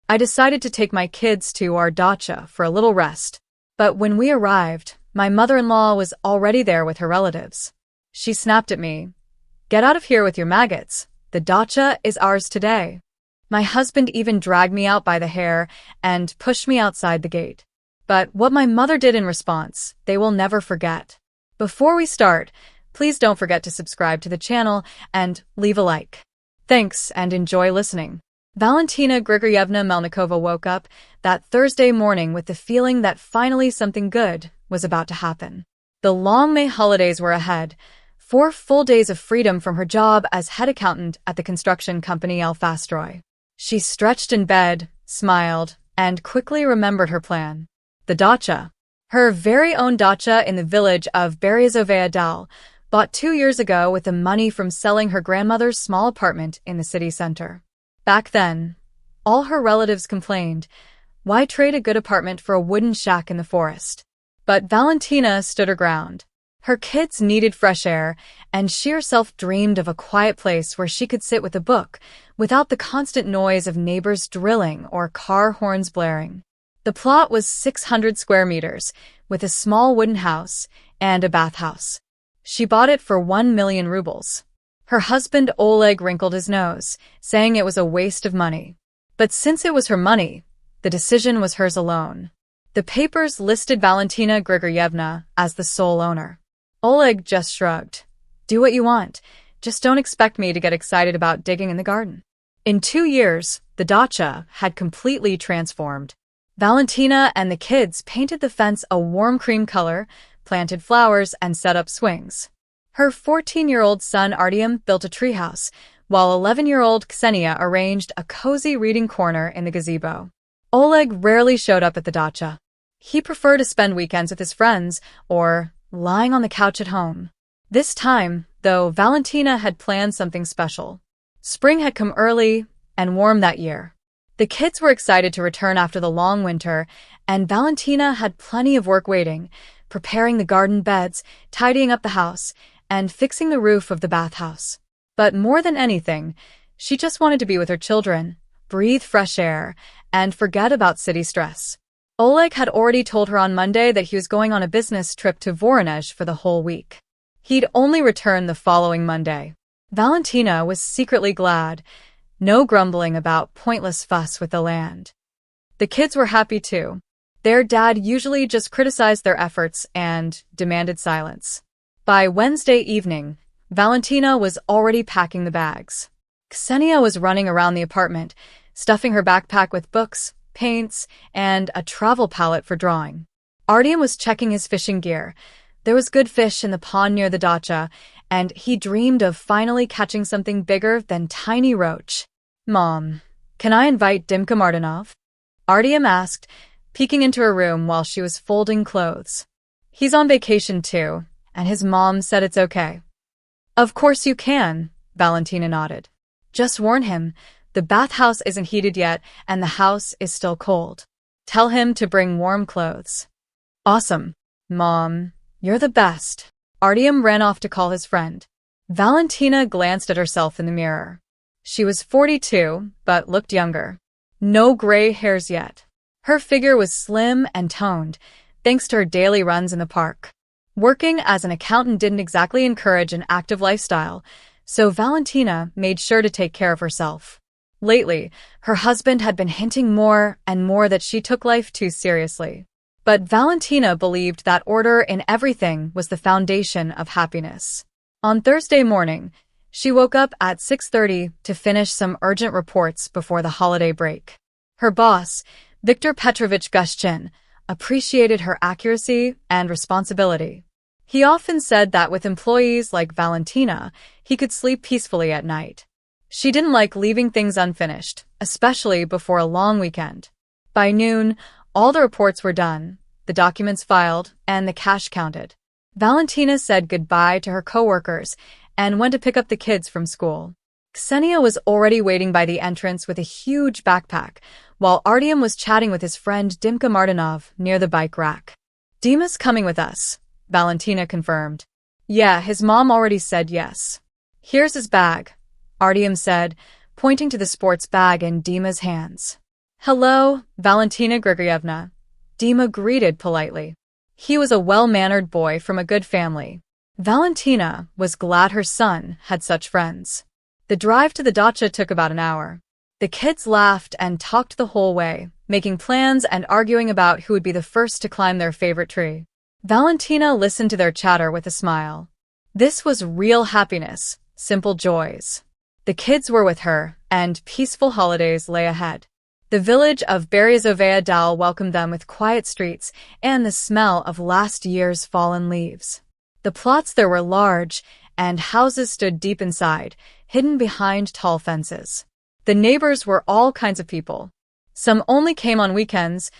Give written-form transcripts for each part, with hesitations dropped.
I decided to take my kids to our dacha for a little rest. But when we arrived, my mother-in-law was already there with her relatives. She snapped at me. "Get out of here with your maggots. The dacha is ours today." My husband even dragged me out by the hair and pushed me outside the gate. But what my mother did in response, they will never forget. Before we start, please don't forget to subscribe to the channel and leave a like. Thanks and enjoy listening. Valentina Grigoryevna Melnikova woke up that Thursday morning with the feeling that finally something good was about to happen. The long May holidays were ahead, 4 full days of freedom from her job as head accountant at the construction company Alfastroy. She stretched in bed, smiled, and quickly remembered her plan. The dacha. Her very own dacha in the village of Beryozovaya Dal, bought 2 years ago with the money from selling her grandmother's small apartment in the city center. Back then, all her relatives complained, why trade a good apartment for a wooden shack in the forest? But Valentina stood her ground. Her kids needed fresh air, and she herself dreamed of a quiet place where she could sit with a book without the constant noise of neighbors drilling or car horns blaring. The plot was 600 square meters, with a small wooden house and a bathhouse. She bought it for 1 million rubles. Her husband Oleg wrinkled his nose, saying it was a waste of money. But since it was her money, the decision was hers alone. The papers listed Valentina Grigoryevna as the sole owner. Oleg just shrugged. "Do what you want. Just don't expect me to get excited about digging in the garden." In 2 years, the dacha had completely transformed. Valentina and the kids painted the fence a warm cream color, planted flowers, and set up swings. Her 14-year-old son Artyom built a treehouse, while 11-year-old Ksenia arranged a cozy reading corner in the gazebo. Oleg rarely showed up at the dacha. He preferred to spend weekends with his friends or lying on the couch at home. This time, though, Valentina had planned something special. Spring had come early and warm that year. The kids were excited to return after the long winter, and Valentina had plenty of work waiting, preparing the garden beds, tidying up the house, and fixing the roof of the bathhouse. But more than anything, she just wanted to be with her children, breathe fresh air, and forget about city stress. Oleg had already told her on Monday that he was going on a business trip to Voronezh for the whole week. He'd only return the following Monday. Valentina was secretly glad. No grumbling about pointless fuss with the land. The kids were happy too. Their dad usually just criticized their efforts and demanded silence. By Wednesday evening, Valentina was already packing the bags. Ksenia was running around the apartment, stuffing her backpack with books, paints, and a travel palette for drawing. Artyom was checking his fishing gear. There was good fish in the pond near the dacha, and he dreamed of finally catching something bigger than tiny roach. "Mom, can I invite Dimka Martinov?" Artyom asked, peeking into her room while she was folding clothes. "He's on vacation too, and his mom said it's okay." "Of course you can," Valentina nodded. "Just warn him, the bathhouse isn't heated yet and the house is still cold. Tell him to bring warm clothes." "Awesome. Mom, you're the best." Artyom ran off to call his friend. Valentina glanced at herself in the mirror. She was 42, but looked younger. No gray hairs yet. Her figure was slim and toned, thanks to her daily runs in the park. Working as an accountant didn't exactly encourage an active lifestyle, so Valentina made sure to take care of herself. Lately, her husband had been hinting more and more that she took life too seriously. But Valentina believed that order in everything was the foundation of happiness. On Thursday morning, she woke up at 6:30 to finish some urgent reports before the holiday break. Her boss, Viktor Petrovich Gushchin, appreciated her accuracy and responsibility. He often said that with employees like Valentina, he could sleep peacefully at night. She didn't like leaving things unfinished, especially before a long weekend. By noon, all the reports were done, the documents filed, and the cash counted. Valentina said goodbye to her coworkers and went to pick up the kids from school. Ksenia was already waiting by the entrance with a huge backpack, while Artyom was chatting with his friend Dimka Martinov near the bike rack. "Dima's coming with us," Valentina confirmed. "Yeah, his mom already said yes." "Here's his bag," Artyom said, pointing to the sports bag in Dima's hands. Hello, Valentina Grigoryevna. Dima greeted politely. He was a well-mannered boy from a good family. Valentina was glad her son had such friends. The drive to the dacha took about an hour. The kids laughed and talked the whole way, making plans and arguing about who would be the first to climb their favorite tree. Valentina listened to their chatter with a smile. This was real happiness, simple joys. The kids were with her, and peaceful holidays lay ahead. The village of Beryozovaya Dal welcomed them with quiet streets and the smell of last year's fallen leaves. The plots there were large, and houses stood deep inside, hidden behind tall fences. The neighbors were all kinds of people. Some only came on weekends,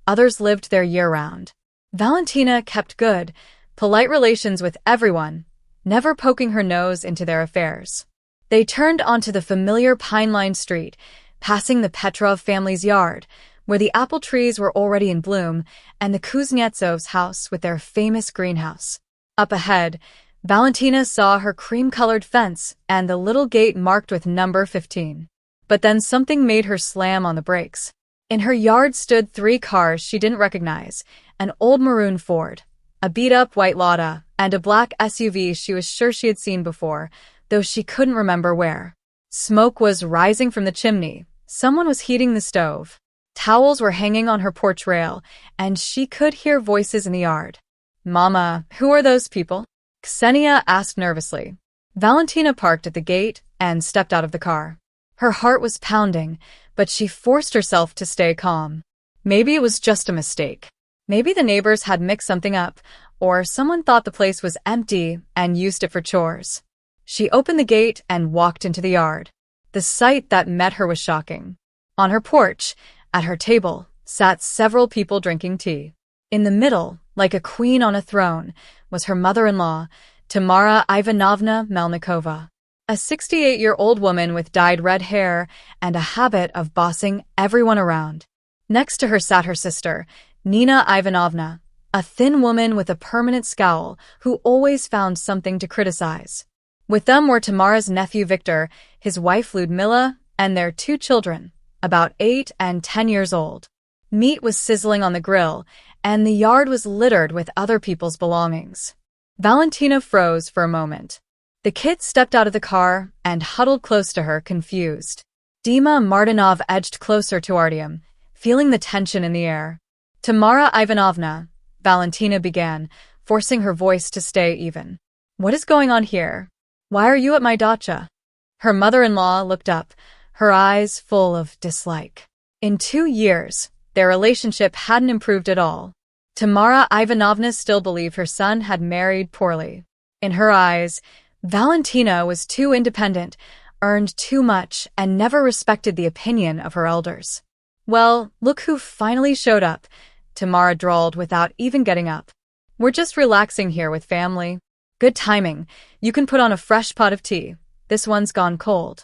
others lived there year-round. Valentina kept good, polite relations with everyone, never poking her nose into their affairs. They turned onto the familiar pine-lined street, passing the Petrov family's yard, where the apple trees were already in bloom, and the Kuznetsov's house with their famous greenhouse. Up ahead, Valentina saw her cream-colored fence and the little gate marked with number 15. But then something made her slam on the brakes. In her yard stood 3 cars she didn't recognize, an old maroon Ford, a beat-up white Lada, and a black SUV she was sure she had seen before, though she couldn't remember where. Smoke was rising from the chimney. Someone was heating the stove. Towels were hanging on her porch rail, and she could hear voices in the yard. "Mama, who are those people?" Ksenia asked nervously. Valentina parked at the gate and stepped out of the car. Her heart was pounding, but she forced herself to stay calm. Maybe it was just a mistake. Maybe the neighbors had mixed something up, or someone thought the place was empty and used it for chores. She opened the gate and walked into the yard. The sight that met her was shocking. On her porch, at her table, sat several people drinking tea. In the middle, like a queen on a throne, was her mother-in-law, Tamara Ivanovna Melnikova, a 68-year-old woman with dyed red hair and a habit of bossing everyone around. Next to her sat her sister, Nina Ivanovna, a thin woman with a permanent scowl who always found something to criticize. With them were Tamara's nephew Victor, his wife Ludmila, and their 2 children, about 8 and 10 years old. Meat was sizzling on the grill, and the yard was littered with other people's belongings. Valentina froze for a moment. The kids stepped out of the car and huddled close to her, confused. Dima Martinov edged closer to Artyom, feeling the tension in the air. "Tamara Ivanovna," Valentina began, forcing her voice to stay even. "What is going on here? Why are you at my dacha?" Her mother-in-law looked up, her eyes full of dislike. In 2 years, their relationship hadn't improved at all. Tamara Ivanovna still believed her son had married poorly. In her eyes, Valentina was too independent, earned too much, and never respected the opinion of her elders. "Well, look who finally showed up," Tamara drawled without even getting up. "We're just relaxing here with family. Good timing. You can put on a fresh pot of tea. This one's gone cold."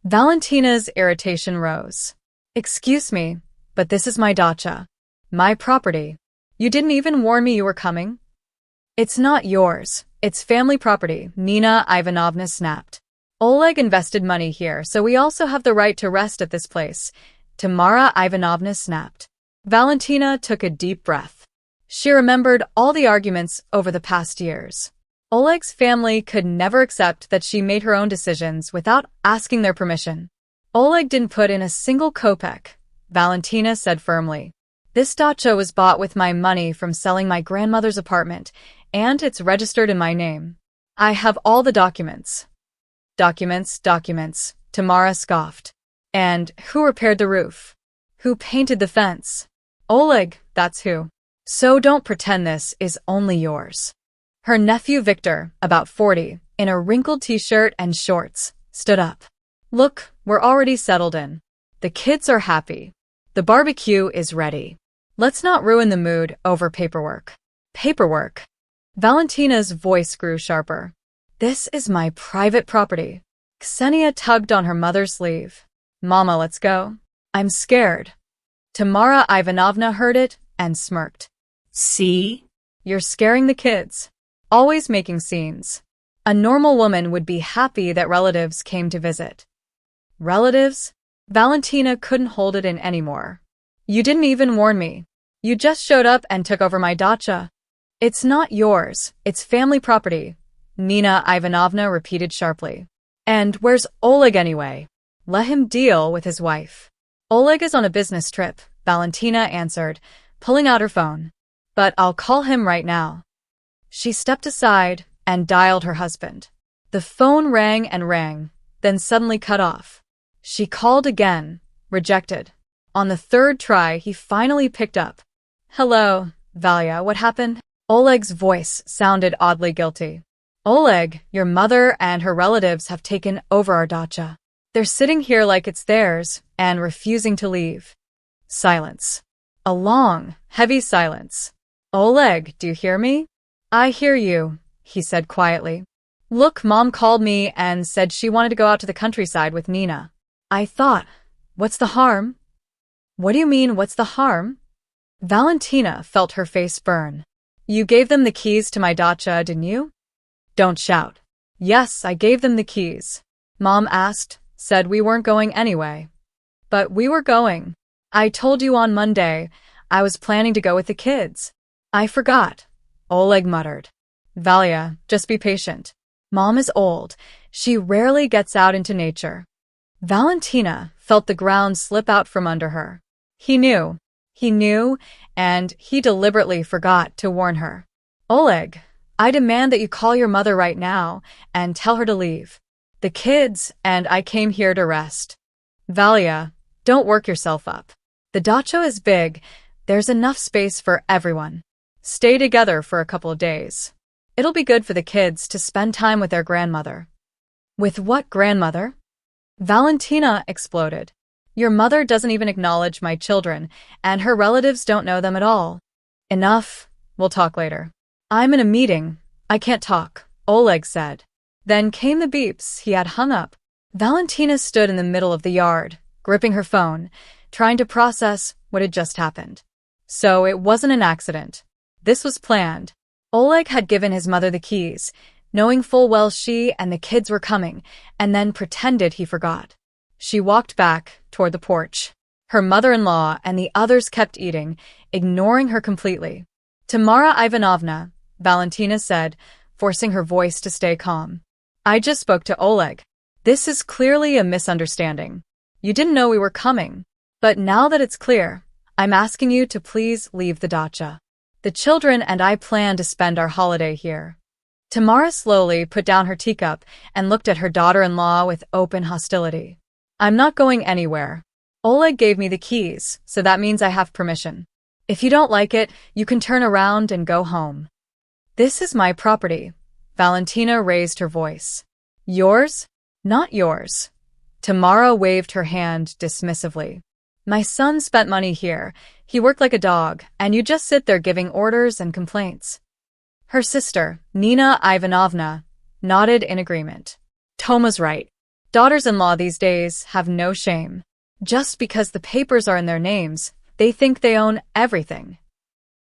Valentina's irritation rose. "Excuse me, but this is my dacha. My property. You didn't even warn me you were coming." "It's not yours. It's family property," Nina Ivanovna snapped. "Oleg invested money here, so we also have the right to rest at this place," Tamara Ivanovna snapped. Valentina took a deep breath. She remembered all the arguments over the past years. Oleg's family could never accept that she made her own decisions without asking their permission. "Oleg didn't put in a single kopeck," Valentina said firmly. "This dacha was bought with my money from selling my grandmother's apartment, and it's registered in my name. I have all the documents." Documents, Tamara scoffed. "And who repaired the roof? Who painted the fence?" "Oleg, that's who. So don't pretend this is only yours." Her nephew Victor, about 40, in a wrinkled t-shirt and shorts, stood up. "Look, we're already settled in. The kids are happy. The barbecue is ready. Let's not ruin the mood over paperwork." "Paperwork?" Valentina's voice grew sharper. "This is my private property." Ksenia tugged on her mother's sleeve. "Mama, let's go. I'm scared." Tamara Ivanovna heard it and smirked. "See? You're scaring the kids. Always making scenes. A normal woman would be happy that relatives came to visit." "Relatives?" Valentina couldn't hold it in anymore. You didn't even warn me. You just showed up and took over my dacha. It's not yours, it's family property, Nina Ivanovna repeated sharply. And where's Oleg anyway? Let him deal with his wife. Oleg is on a business trip, Valentina answered, pulling out her phone. But I'll call him right now. She stepped aside and dialed her husband. The phone rang and rang, then suddenly cut off. She called again, rejected. On the third try, he finally picked up. Hello, Valia, what happened? Oleg's voice sounded oddly guilty. Oleg, your mother and her relatives have taken over our dacha. They're sitting here like it's theirs and refusing to leave. Silence. A long, heavy silence. Oleg, do you hear me? I hear you, he said quietly. Look, Mom called me and said she wanted to go out to the countryside with Nina. I thought, what's the harm? What do you mean, what's the harm? Valentina felt her face burn. You gave them the keys to my dacha, didn't you? Don't shout. Yes, I gave them the keys. Mom asked, said we weren't going anyway. But we were going. I told you on Monday. I was planning to go with the kids. I forgot, Oleg muttered. Valia, just be patient. Mom is old. She rarely gets out into nature. Valentina felt the ground slip out from under her. He knew, and he deliberately forgot to warn her. Oleg, I demand that you call your mother right now and tell her to leave. The kids and I came here to rest. Valia, don't work yourself up. The dacha is big. There's enough space for everyone. Stay together for a couple of days. It'll be good for the kids to spend time with their grandmother. With what grandmother? Valentina exploded. Your mother doesn't even acknowledge my children, and her relatives don't know them at all. Enough. We'll talk later. I'm in a meeting. I can't talk, Oleg said. Then came the beeps. He had hung up. Valentina stood in the middle of the yard, gripping her phone, trying to process what had just happened. So it wasn't an accident. This was planned. Oleg had given his mother the keys, knowing full well she and the kids were coming, and then pretended he forgot. She walked back toward the porch. Her mother-in-law and the others kept eating, ignoring her completely. Tamara Ivanovna, Valentina said, forcing her voice to stay calm. I just spoke to Oleg. This is clearly a misunderstanding. You didn't know we were coming. But now that it's clear, I'm asking you to please leave the dacha. The children and I plan to spend our holiday here. Tamara slowly put down her teacup and looked at her daughter-in-law with open hostility. I'm not going anywhere. Oleg gave me the keys, so that means I have permission. If you don't like it, you can turn around and go home. This is my property. Valentina raised her voice. Yours? Not yours. Tamara waved her hand dismissively. My son spent money here. He worked like a dog, and you just sit there giving orders and complaints. Her sister, Nina Ivanovna, nodded in agreement. Toma's right. Daughters-in-law these days have no shame. Just because the papers are in their names, they think they own everything.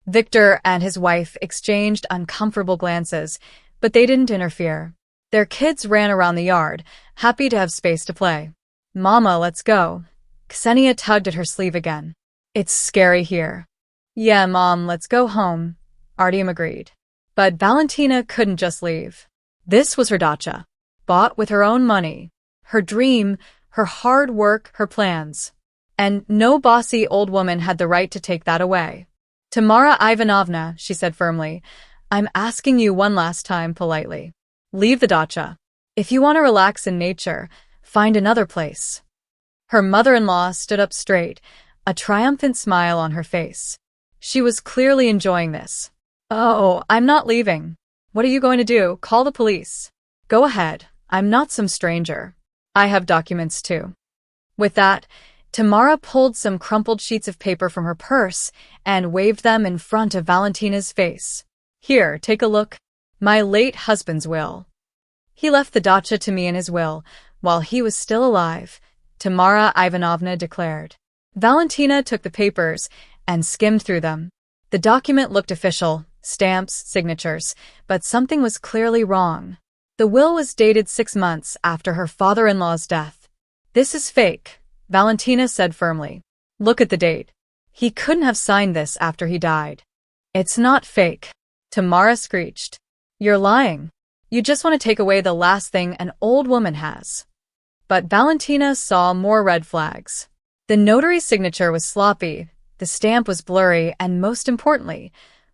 Victor and his wife exchanged uncomfortable glances, but they didn't interfere. Their kids ran around the yard, happy to have space to play. Mama, let's go. Ksenia tugged at her sleeve again. It's scary here. Yeah, Mom, let's go home, Artyom agreed. But Valentina couldn't just leave. This was her dacha, bought with her own money. Her dream, her hard work, her plans. And no bossy old woman had the right to take that away. Tamara Ivanovna, she said firmly, I'm asking you one last time politely. Leave the dacha. If you want to relax in nature, find another place. Her mother-in-law stood up straight, a triumphant smile on her face. She was clearly enjoying this. Oh, I'm not leaving. What are you going to do? Call the police. Go ahead. I'm not some stranger. I have documents too. With that, Tamara pulled some crumpled sheets of paper from her purse and waved them in front of Valentina's face. Here, take a look. My late husband's will. He left the dacha to me in his will, while he was still alive, Tamara Ivanovna declared. Valentina took the papers and skimmed through them. The document looked official, stamps, signatures, but something was clearly wrong. The will was dated 6 months after her father-in-law's death. This is fake, Valentina said firmly. Look at the date. He couldn't have signed this after he died. It's not fake. Tamara screeched. You're lying. You just want to take away the last thing an old woman has. But Valentina saw more red flags. The notary's signature was sloppy, the stamp was blurry, and most importantly,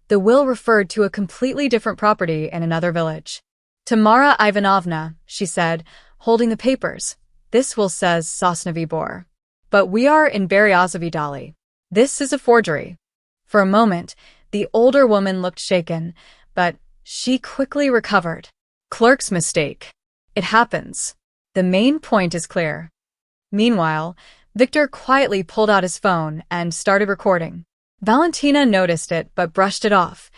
the will referred to a completely different property in another village. Tamara Ivanovna, she said, holding the papers. This will says Sosnovy Bor. But we are in Beryozovaya Dal. This is a forgery. For a moment, the older woman looked shaken, but she quickly recovered. Clerk's mistake. It happens. The main point is clear. Meanwhile, Victor quietly pulled out his phone and started recording. Valentina noticed it but brushed it off,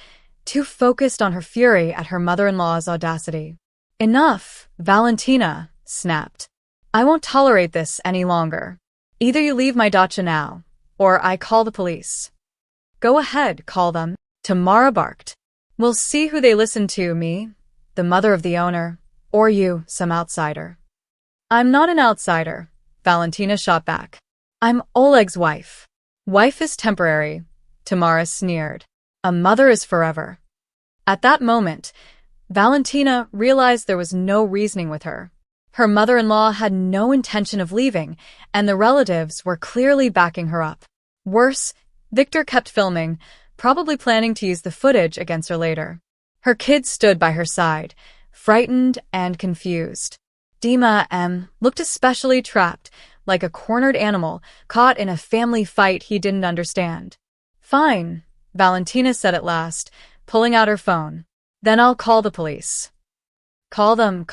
too focused on her fury at her mother-in-law's audacity. Enough, Valentina, snapped. I won't tolerate this any longer. Either you leave my dacha now, or I call the police. Go ahead, call them, Tamara barked. We'll see who they listen to, me, the mother of the owner, or you, some outsider. I'm not an outsider, Valentina shot back. I'm Oleg's wife. Wife is temporary, Tamara sneered. A mother is forever. At that moment, Valentina realized there was no reasoning with her. Her mother-in-law had no intention of leaving, and the relatives were clearly backing her up. Worse, Victor kept filming, probably planning to use the footage against her later. Her kids stood by her side, frightened and confused. Dima M. looked especially trapped, like a cornered animal caught in a family fight he didn't understand. Fine, Valentina said at last, pulling out her phone. Then I'll call the police. Call them,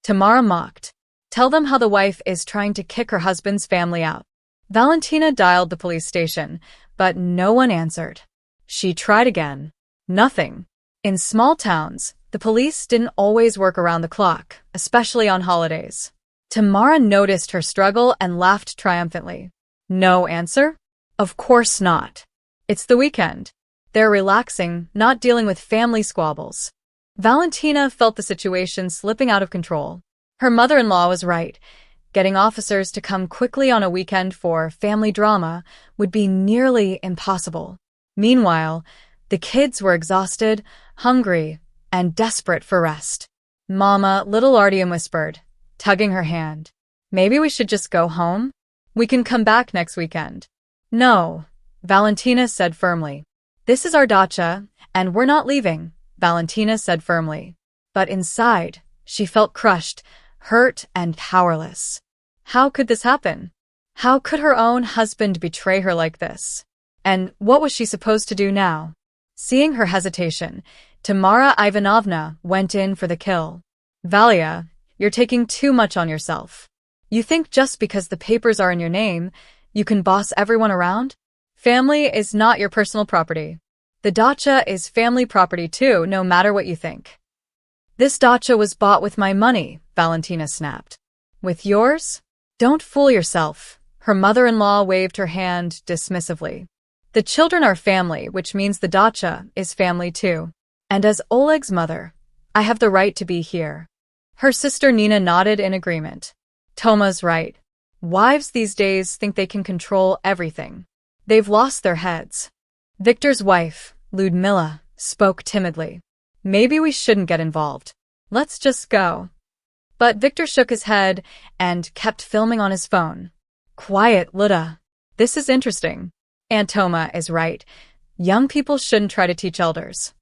Tamara mocked. Tell them how the wife is trying to kick her husband's family out. Valentina dialed the police station, but no one answered. She tried again. Nothing. In small towns, the police didn't always work around the clock, especially on holidays. Tamara noticed her struggle and laughed triumphantly. No answer? Of course not. It's the weekend. They're relaxing, not dealing with family squabbles. Valentina felt the situation slipping out of control. Her mother-in-law was right. Getting officers to come quickly on a weekend for family drama would be nearly impossible. Meanwhile, the kids were exhausted, hungry, and desperate for rest. Mama, little Artyom whispered, tugging her hand. Maybe we should just go home? We can come back next weekend. No, Valentina said firmly. This is our dacha, and we're not leaving, Valentina said firmly. But inside, she felt crushed, hurt, and powerless. How could this happen? How could her own husband betray her like this? And what was she supposed to do now? Seeing her hesitation, Tamara Ivanovna went in for the kill. Valia, you're taking too much on yourself. You think just because the papers are in your name, you can boss everyone around? Family is not your personal property. The dacha is family property too, no matter what you think. This dacha was bought with my money, Valentina snapped. With yours? Don't fool yourself. Her mother-in-law waved her hand dismissively. The children are family, which means the dacha is family too. And as Oleg's mother, I have the right to be here. Her sister Nina nodded in agreement. Toma's right. Wives these days think they can control everything. They've lost their heads. Victor's wife, Ludmila, spoke timidly. Maybe we shouldn't get involved. Let's just go. But Victor shook his head and kept filming on his phone. Quiet, Luda. This is interesting. Aunt Toma is right. Young people shouldn't try to teach elders.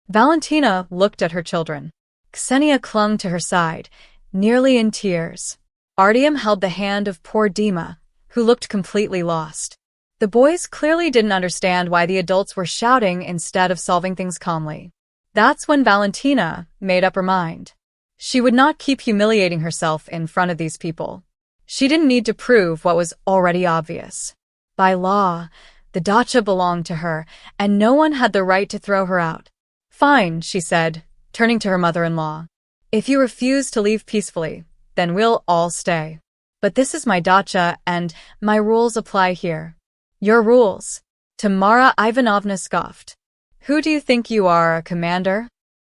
Valentina looked at her children. Ksenia clung to her side, nearly in tears. Artyom held the hand of poor Dima, who looked completely lost. The boys clearly didn't understand why the adults were shouting instead of solving things calmly. That's when Valentina made up her mind. She would not keep humiliating herself in front of these people. She didn't need to prove what was already obvious. By law, the dacha belonged to her, and no one had the right to throw her out. Fine, she said, turning to her mother-in-law. If you refuse to leave peacefully, then we'll all stay. But this is my dacha, and my rules apply here. Your rules? Tamara Ivanovna scoffed. Who do you think you are, a commander?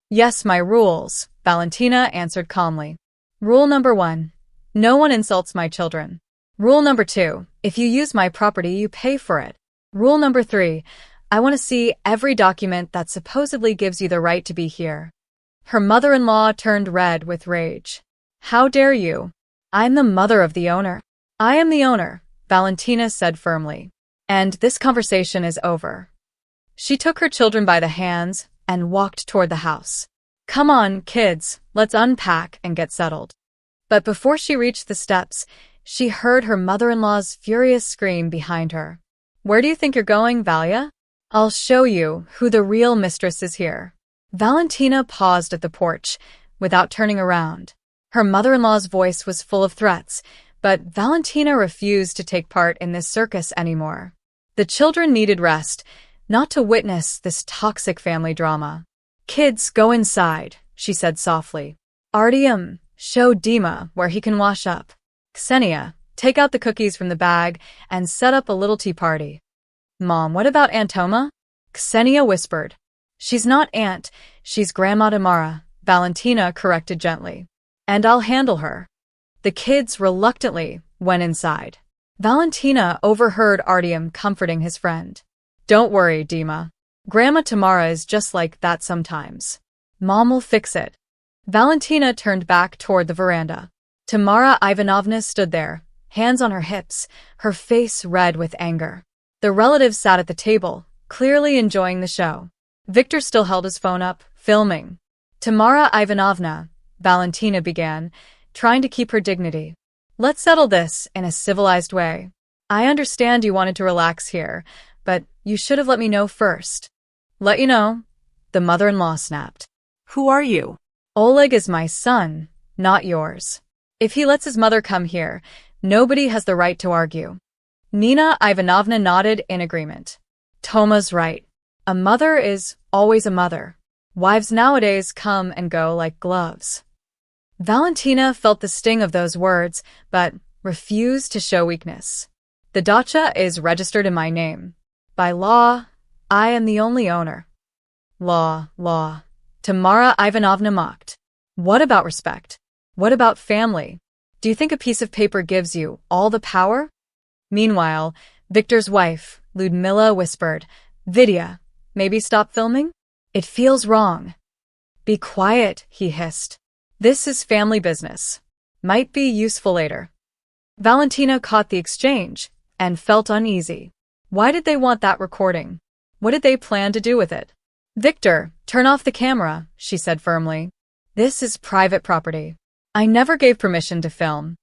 Yes, my rules, Valentina answered calmly. Rule number 1. No one insults my children. Rule number 2, if you use my property, you pay for it. Rule number 3, I want to see every document that supposedly gives you the right to be here. Her mother-in-law turned red with rage. How dare you? I'm the mother of the owner. I am the owner, Valentina said firmly. And this conversation is over. She took her children by the hands and walked toward the house. Come on, kids, let's unpack and get settled. But before she reached the steps, she heard her mother-in-law's furious scream behind her. Where do you think you're going, Valia? I'll show you who the real mistress is here. Valentina paused at the porch, without turning around. Her mother-in-law's voice was full of threats, but Valentina refused to take part in this circus anymore. The children needed rest, not to witness this toxic family drama. Kids, go inside, she said softly. Artyom, show Dima where he can wash up. Ksenia, take out the cookies from the bag and set up a little tea party. Mom, what about Aunt Toma? Ksenia whispered. She's not Aunt, she's Grandma Tamara, Valentina corrected gently. And I'll handle her. The kids reluctantly went inside. Valentina overheard Artyom comforting his friend. Don't worry, Dima. Grandma Tamara is just like that sometimes. Mom will fix it. Valentina turned back toward the veranda. Tamara Ivanovna stood there, hands on her hips, her face red with anger. The relatives sat at the table, clearly enjoying the show. Victor still held his phone up, filming. Tamara Ivanovna, Valentina began, trying to keep her dignity. Let's settle this in a civilized way. I understand you wanted to relax here, but you should have let me know first. Let you know? The mother-in-law snapped. Who are you? Oleg is my son, not yours. If he lets his mother come here, nobody has the right to argue. Nina Ivanovna nodded in agreement. Toma's right. A mother is always a mother. Wives nowadays come and go like gloves. Valentina felt the sting of those words, but refused to show weakness. The dacha is registered in my name. By law, I am the only owner. Law. Tamara Ivanovna mocked. What about respect? What about family? Do you think a piece of paper gives you all the power? Meanwhile, Victor's wife, Ludmila, whispered, Vidya, maybe stop filming? It feels wrong. Be quiet, he hissed. This is family business. Might be useful later. Valentina caught the exchange and felt uneasy. Why did they want that recording? What did they plan to do with it? Victor, turn off the camera, she said firmly. This is private property. I never gave permission to film.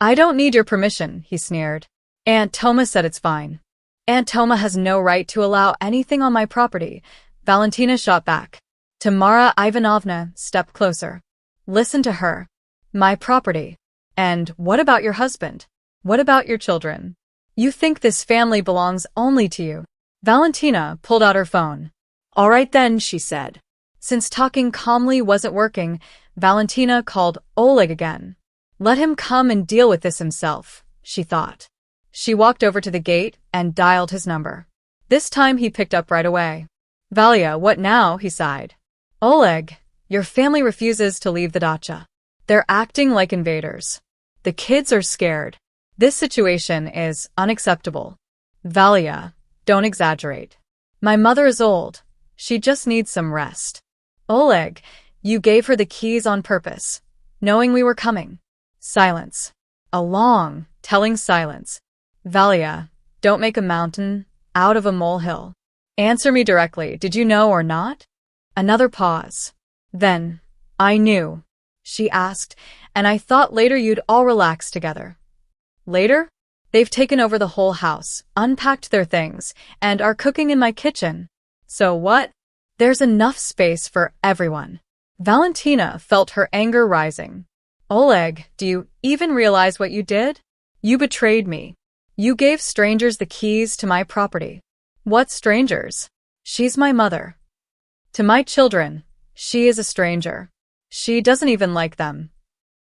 I don't need your permission, he sneered. Aunt Toma said it's fine. Aunt Toma has no right to allow anything on my property, Valentina shot back. Tamara Ivanovna stepped closer. Listen to her. My property. And what about your husband? What about your children? You think this family belongs only to you. Valentina pulled out her phone. All right then, she said. Since talking calmly wasn't working, Valentina called Oleg again. Let him come and deal with this himself, she thought. She walked over to the gate and dialed his number. This time he picked up right away. Valia, what now? He sighed. Oleg, your family refuses to leave the dacha. They're acting like invaders. The kids are scared. This situation is unacceptable. Valia, don't exaggerate. My mother is old. She just needs some rest. Oleg, you gave her the keys on purpose, knowing we were coming. Silence. A long, telling silence. Valia, don't make a mountain out of a molehill. Answer me directly, did you know or not? Another pause. Then, I knew, she asked, and I thought later you'd all relax together. Later? They've taken over the whole house, unpacked their things, and are cooking in my kitchen. So what? There's enough space for everyone. Valentina felt her anger rising. Oleg, do you even realize what you did? You betrayed me. You gave strangers the keys to my property. What strangers? She's my mother. To my children, she is a stranger. She doesn't even like them.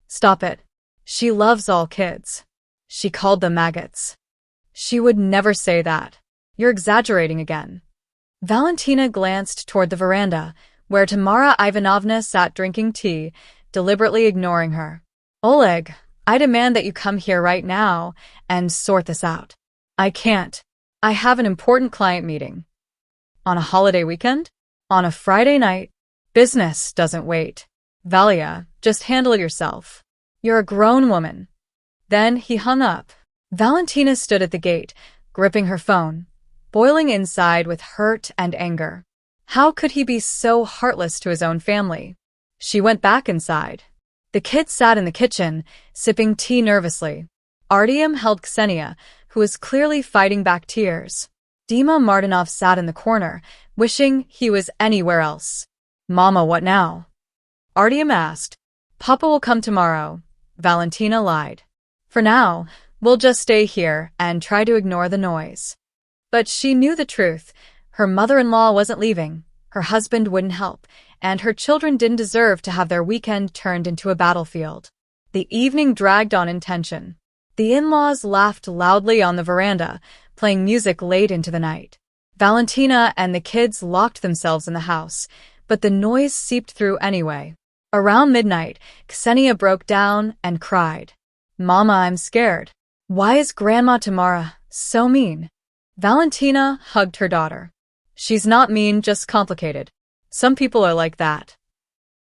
Stop it. She loves all kids. She called them maggots. She would never say that. You're exaggerating again. Valentina glanced toward the veranda, where Tamara Ivanovna sat drinking tea, deliberately ignoring her. Oleg, I demand that you come here right now and sort this out. I can't. I have an important client meeting. On a holiday weekend? On a Friday night? Business doesn't wait. Valia, just handle it yourself. You're a grown woman. Then he hung up. Valentina stood at the gate, gripping her phone, boiling inside with hurt and anger. How could he be so heartless to his own family? She went back inside. The kids sat in the kitchen, sipping tea nervously. Artyom held Ksenia, who was clearly fighting back tears. Dima Martinov sat in the corner, wishing he was anywhere else. Mama, what now? Artyom asked. Papa will come tomorrow, Valentina lied. For now, we'll just stay here and try to ignore the noise. But she knew the truth. Her mother-in-law wasn't leaving, her husband wouldn't help, and her children didn't deserve to have their weekend turned into a battlefield. The evening dragged on in tension. The in-laws laughed loudly on the veranda, playing music late into the night. Valentina and the kids locked themselves in the house, but the noise seeped through anyway. Around midnight, Ksenia broke down and cried. Mama, I'm scared. Why is Grandma Tamara so mean? Valentina hugged her daughter. She's not mean, just complicated. Some people are like that.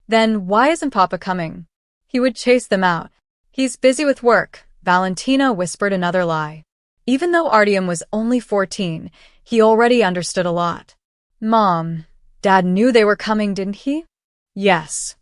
Then why isn't Papa coming? He would chase them out. He's busy with work, Valentina whispered another lie. Even though Artyom was only 14, he already understood a lot. Mom, Dad knew they were coming, didn't he? Yes.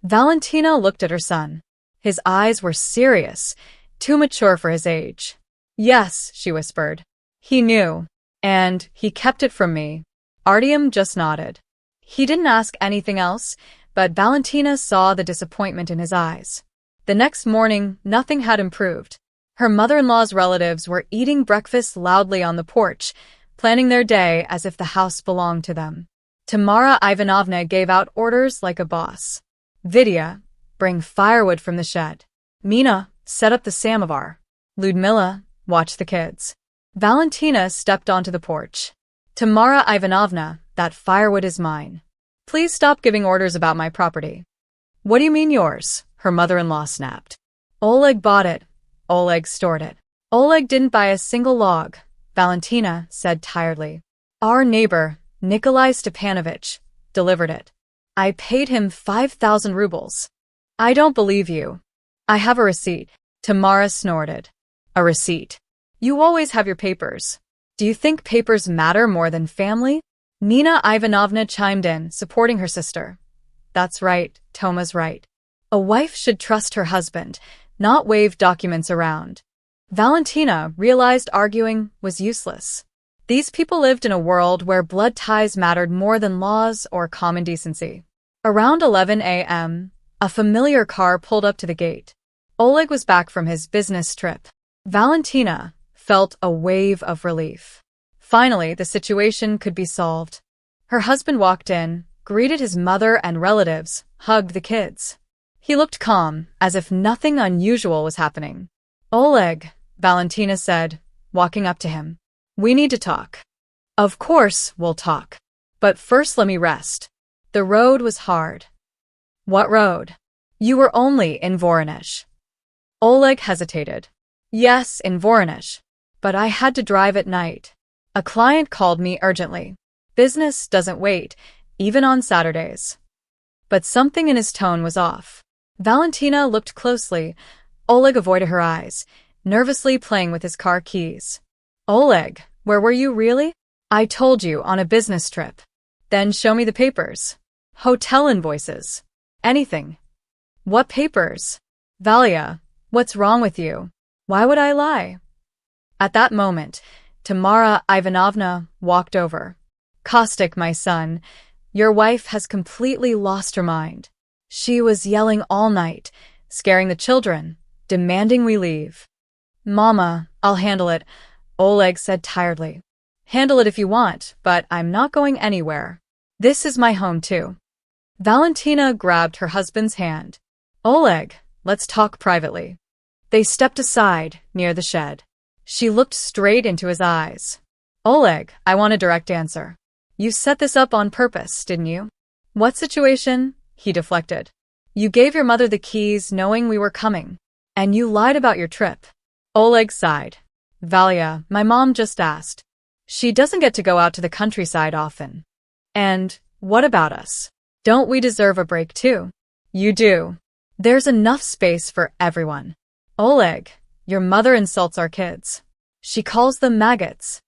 Valentina looked at her son. His eyes were serious, too mature for his age. Yes, she whispered. He knew, and he kept it from me. Artyom just nodded. He didn't ask anything else, but Valentina saw the disappointment in his eyes. The next morning, nothing had improved. Her mother-in-law's relatives were eating breakfast loudly on the porch, planning their day as if the house belonged to them. Tamara Ivanovna gave out orders like a boss. Vidya, bring firewood from the shed. Mina, set up the samovar. Ludmila, watch the kids. Valentina stepped onto the porch. Tamara Ivanovna, that firewood is mine. Please stop giving orders about my property. What do you mean yours? Her mother-in-law snapped. Oleg bought it. Oleg stored it. Oleg didn't buy a single log, Valentina said tiredly. Our neighbor, Nikolai Stepanovich, delivered it. I paid him 5,000 rubles. I don't believe you. I have a receipt. Tamara snorted. A receipt. You always have your papers. Do you think papers matter more than family? Nina Ivanovna chimed in, supporting her sister. That's right, Toma's right. A wife should trust her husband, not wave documents around. Valentina realized arguing was useless. These people lived in a world where blood ties mattered more than laws or common decency. Around 11 a.m., a familiar car pulled up to the gate. Oleg was back from his business trip. Valentina felt a wave of relief. Finally, the situation could be solved. Her husband walked in, greeted his mother and relatives, hugged the kids. He looked calm, as if nothing unusual was happening. Oleg, Valentina said, walking up to him. We need to talk. Of course, we'll talk. But first let me rest. The road was hard. What road? You were only in Voronezh. Oleg hesitated. Yes, in Voronezh. But I had to drive at night. A client called me urgently. Business doesn't wait, even on Saturdays. But something in his tone was off. Valentina looked closely. Oleg avoided her eyes, nervously playing with his car keys. Oleg, where were you really? I told you, on a business trip. Then show me the papers. Hotel invoices. Anything. What papers? Valia, what's wrong with you? Why would I lie? At that moment, Tamara Ivanovna walked over. Caustic, my son, your wife has completely lost her mind. She was yelling all night, scaring the children, demanding we leave. Mama, I'll handle it, Oleg said tiredly. Handle it if you want, but I'm not going anywhere. This is my home too. Valentina grabbed her husband's hand. Oleg, let's talk privately. They stepped aside, near the shed. She looked straight into his eyes. Oleg, I want a direct answer. You set this up on purpose, didn't you? What situation? He deflected. You gave your mother the keys knowing we were coming. And you lied about your trip. Oleg sighed. Valia, my mom just asked. She doesn't get to go out to the countryside often. And what about us? Don't we deserve a break too? You do. There's enough space for everyone. Oleg, your mother insults our kids. She calls them maggots.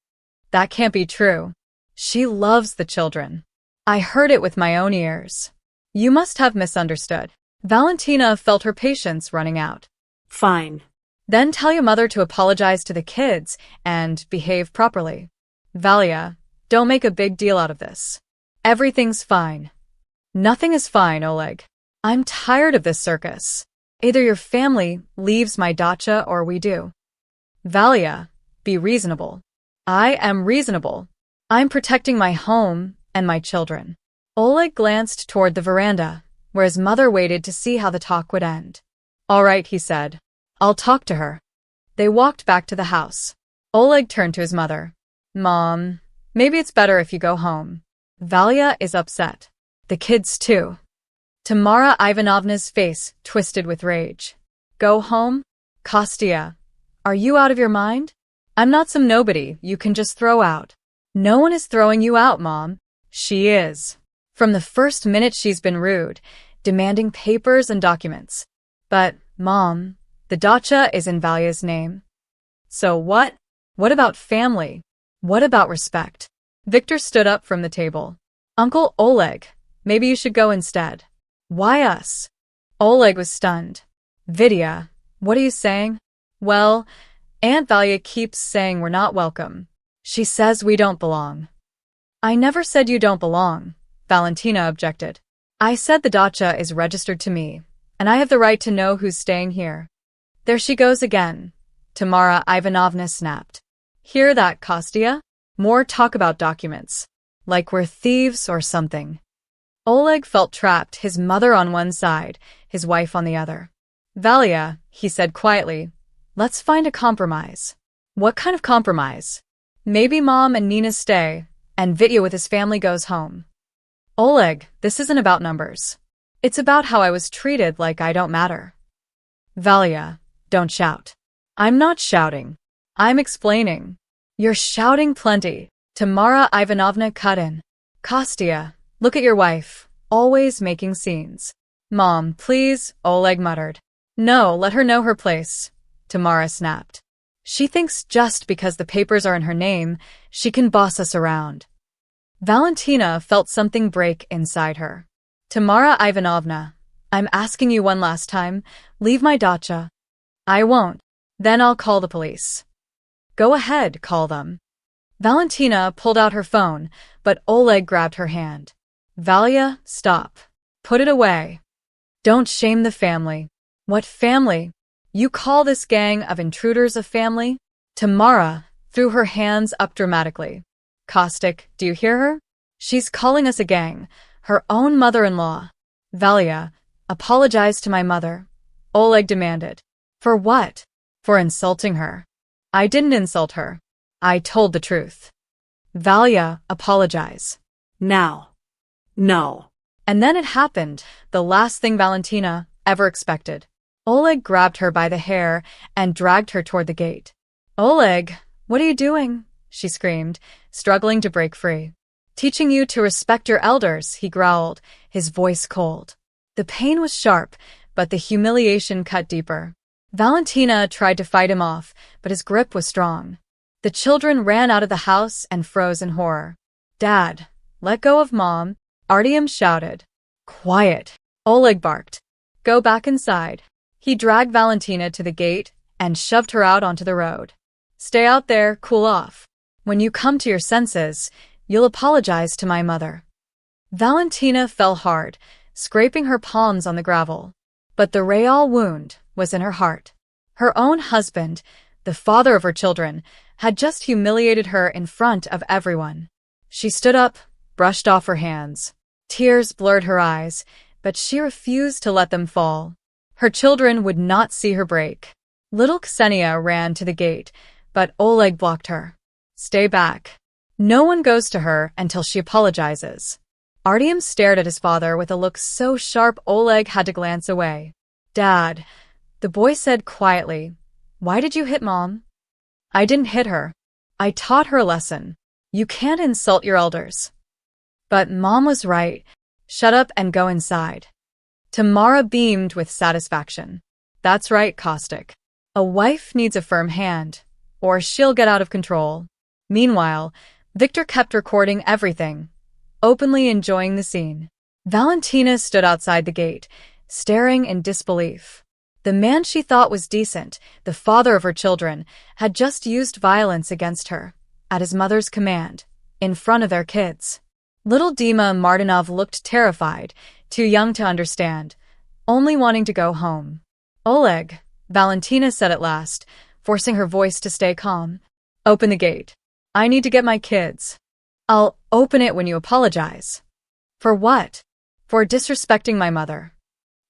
That can't be true. She loves the children. I heard it with my own ears. You must have misunderstood. Valentina felt her patience running out. Fine. Then tell your mother to apologize to the kids and behave properly. Valia, don't make a big deal out of this. Everything's fine. Nothing is fine, Oleg. I'm tired of this circus. Either your family leaves my dacha or we do. Valia, be reasonable. I am reasonable. I'm protecting my home and my children. Oleg glanced toward the veranda, where his mother waited to see how the talk would end. All right, he said. I'll talk to her. They walked back to the house. Oleg turned to his mother. Mom, maybe it's better if you go home. Valia is upset. The kids too. Tamara Ivanovna's face twisted with rage. Go home? Kostya, are you out of your mind? I'm not some nobody you can just throw out. No one is throwing you out, Mom. She is. From the first minute she's been rude, demanding papers and documents. But, Mom, the dacha is in Valia's name. So what? What about family? What about respect? Victor stood up from the table. Uncle Oleg, maybe you should go instead. Why us? Oleg was stunned. Vidya, what are you saying? Well, Aunt Valia keeps saying we're not welcome. She says we don't belong. I never said you don't belong, Valentina objected. I said the dacha is registered to me, and I have the right to know who's staying here. There she goes again, Tamara Ivanovna snapped. Hear that, Kostya? More talk about documents. Like we're thieves or something. Oleg felt trapped, his mother on one side, his wife on the other. Valia, he said quietly, let's find a compromise. What kind of compromise? Maybe Mom and Nina stay, and Vidya with his family goes home. Oleg, this isn't about numbers. It's about how I was treated like I don't matter. Valia, don't shout. I'm not shouting. I'm explaining. You're shouting plenty. Tamara Ivanovna cut in. Kostya, look at your wife, always making scenes. Mom, please, Oleg muttered. No, let her know her place, Tamara snapped. She thinks just because the papers are in her name, she can boss us around. Valentina felt something break inside her. Tamara Ivanovna, I'm asking you one last time, leave my dacha. I won't. Then I'll call the police. Go ahead, call them. Valentina pulled out her phone, but Oleg grabbed her hand. Valia, stop. Put it away. Don't shame the family. What family? You call this gang of intruders a family? Tamara threw her hands up dramatically. Caustic, do you hear her? She's calling us a gang, her own mother-in-law. Valia, apologize to my mother. Oleg demanded. For what? For insulting her. I didn't insult her. I told the truth. Valia, apologize. Now. No. And then it happened, the last thing Valentina ever expected. Oleg grabbed her by the hair and dragged her toward the gate. Oleg, what are you doing? She screamed, struggling to break free. Teaching you to respect your elders, he growled, his voice cold. The pain was sharp, but the humiliation cut deeper. Valentina tried to fight him off, but his grip was strong. The children ran out of the house and froze in horror. Dad, let go of Mom, Artyom shouted. Quiet, Oleg barked. Go back inside. He dragged Valentina to the gate and shoved her out onto the road. Stay out there, cool off. When you come to your senses, you'll apologize to my mother. Valentina fell hard, scraping her palms on the gravel. But the real wound was in her heart. Her own husband, the father of her children, had just humiliated her in front of everyone. She stood up, brushed off her hands. Tears blurred her eyes, but she refused to let them fall. Her children would not see her break. Little Ksenia ran to the gate, but Oleg blocked her. Stay back. No one goes to her until she apologizes. Artyom stared at his father with a look so sharp Oleg had to glance away. Dad, The boy said quietly, "Why did you hit Mom?" "I didn't hit her. I taught her a lesson. You can't insult your elders." But Mom was right. Shut up and go inside. Tamara beamed with satisfaction. That's right, Caustic. A wife needs a firm hand, or she'll get out of control. Meanwhile, Victor kept recording everything, openly enjoying the scene. Valentina stood outside the gate, staring in disbelief. The man she thought was decent, the father of her children, had just used violence against her, at his mother's command, in front of their kids. Little Dima Martinov looked terrified, too young to understand, only wanting to go home. "Oleg," Valentina said at last, forcing her voice to stay calm. "Open the gate. I need to get my kids." "I'll open it when you apologize." "For what?" "For disrespecting my mother."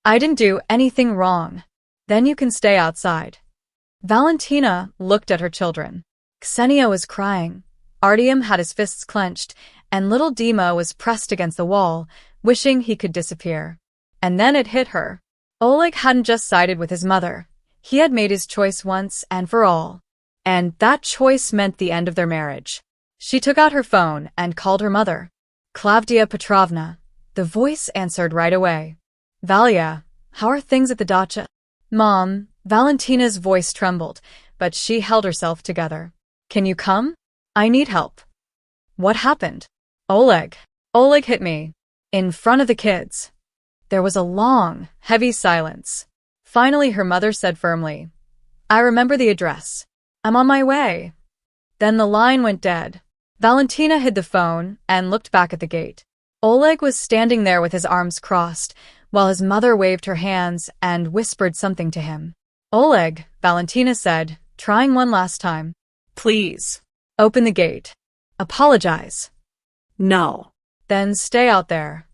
"I didn't do anything wrong." "Then you can stay outside." Valentina looked at her children. Ksenia was crying. Artyom had his fists clenched, and little Dima was pressed against the wall, wishing he could disappear. And then it hit her. Oleg hadn't just sided with his mother. He had made his choice once and for all. And that choice meant the end of their marriage. She took out her phone and called her mother. "Klavdia Petrovna." The voice answered right away. "Valia, how are things at the dacha?" "Mom," Valentina's voice trembled, but she held herself together. "Can you come? I need help." "What happened?" Oleg hit me. In front of the kids." There was a long, heavy silence. Finally, her mother said firmly, "I remember the address. I'm on my way." Then the line went dead. Valentina hid the phone and looked back at the gate. Oleg was standing there with his arms crossed, while his mother waved her hands and whispered something to him. "Oleg," Valentina said, trying one last time. Please. "Open the gate. Apologize." No. "Then stay out there."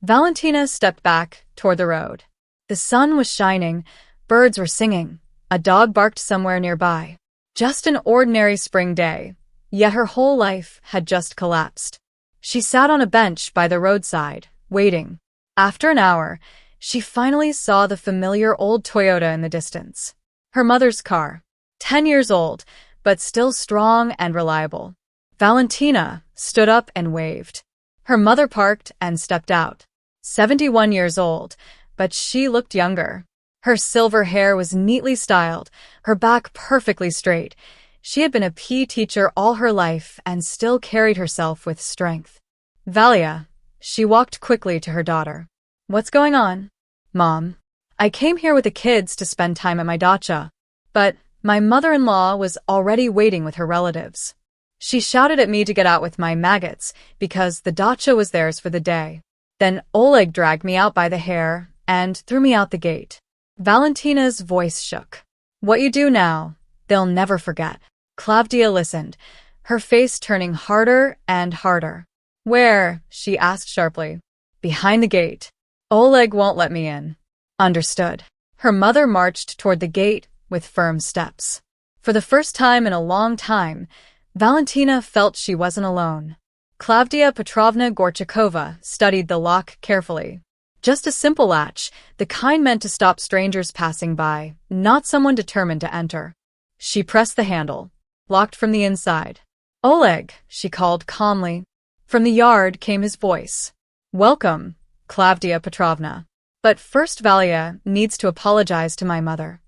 Valentina stepped back toward the road. The sun was shining, birds were singing, a dog barked somewhere nearby. Just an ordinary spring day, yet her whole life had just collapsed. She sat on a bench by the roadside, waiting. After an hour, she finally saw the familiar old Toyota in the distance. Her mother's car, 10 years old, but still strong and reliable. Valentina stood up and waved. Her mother parked and stepped out. 71 years old, but she looked younger. Her silver hair was neatly styled, her back perfectly straight. She had been a PE teacher all her life and still carried herself with strength. "Valia," she walked quickly to her daughter. "What's going on?" "Mom, I came here with the kids to spend time at my dacha, but my mother-in-law was already waiting with her relatives. She shouted at me to get out with my maggots because the dacha was theirs for the day. Then Oleg dragged me out by the hair and threw me out the gate." Valentina's voice shook. "What you do now, they'll never forget." Klavdia listened, her face turning harder and harder. "Where?" she asked sharply. "Behind the gate. Oleg won't let me in." "Understood." Her mother marched toward the gate with firm steps. For the first time in a long time, Valentina felt she wasn't alone. Klavdia Petrovna Gorchakova studied the lock carefully. Just a simple latch, the kind meant to stop strangers passing by, not someone determined to enter. She pressed the handle, locked from the inside. "Oleg," she called calmly. From the yard came his voice. "Welcome, Klavdia Petrovna. But first Valia needs to apologize to my mother."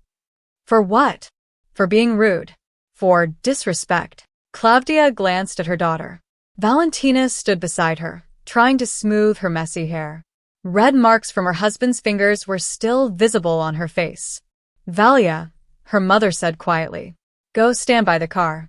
"For what?" "For being rude. For disrespect." Klavdia glanced at her daughter. Valentina stood beside her, trying to smooth her messy hair. Red marks from her husband's fingers were still visible on her face. "Valia," her mother said quietly, "go stand by the car."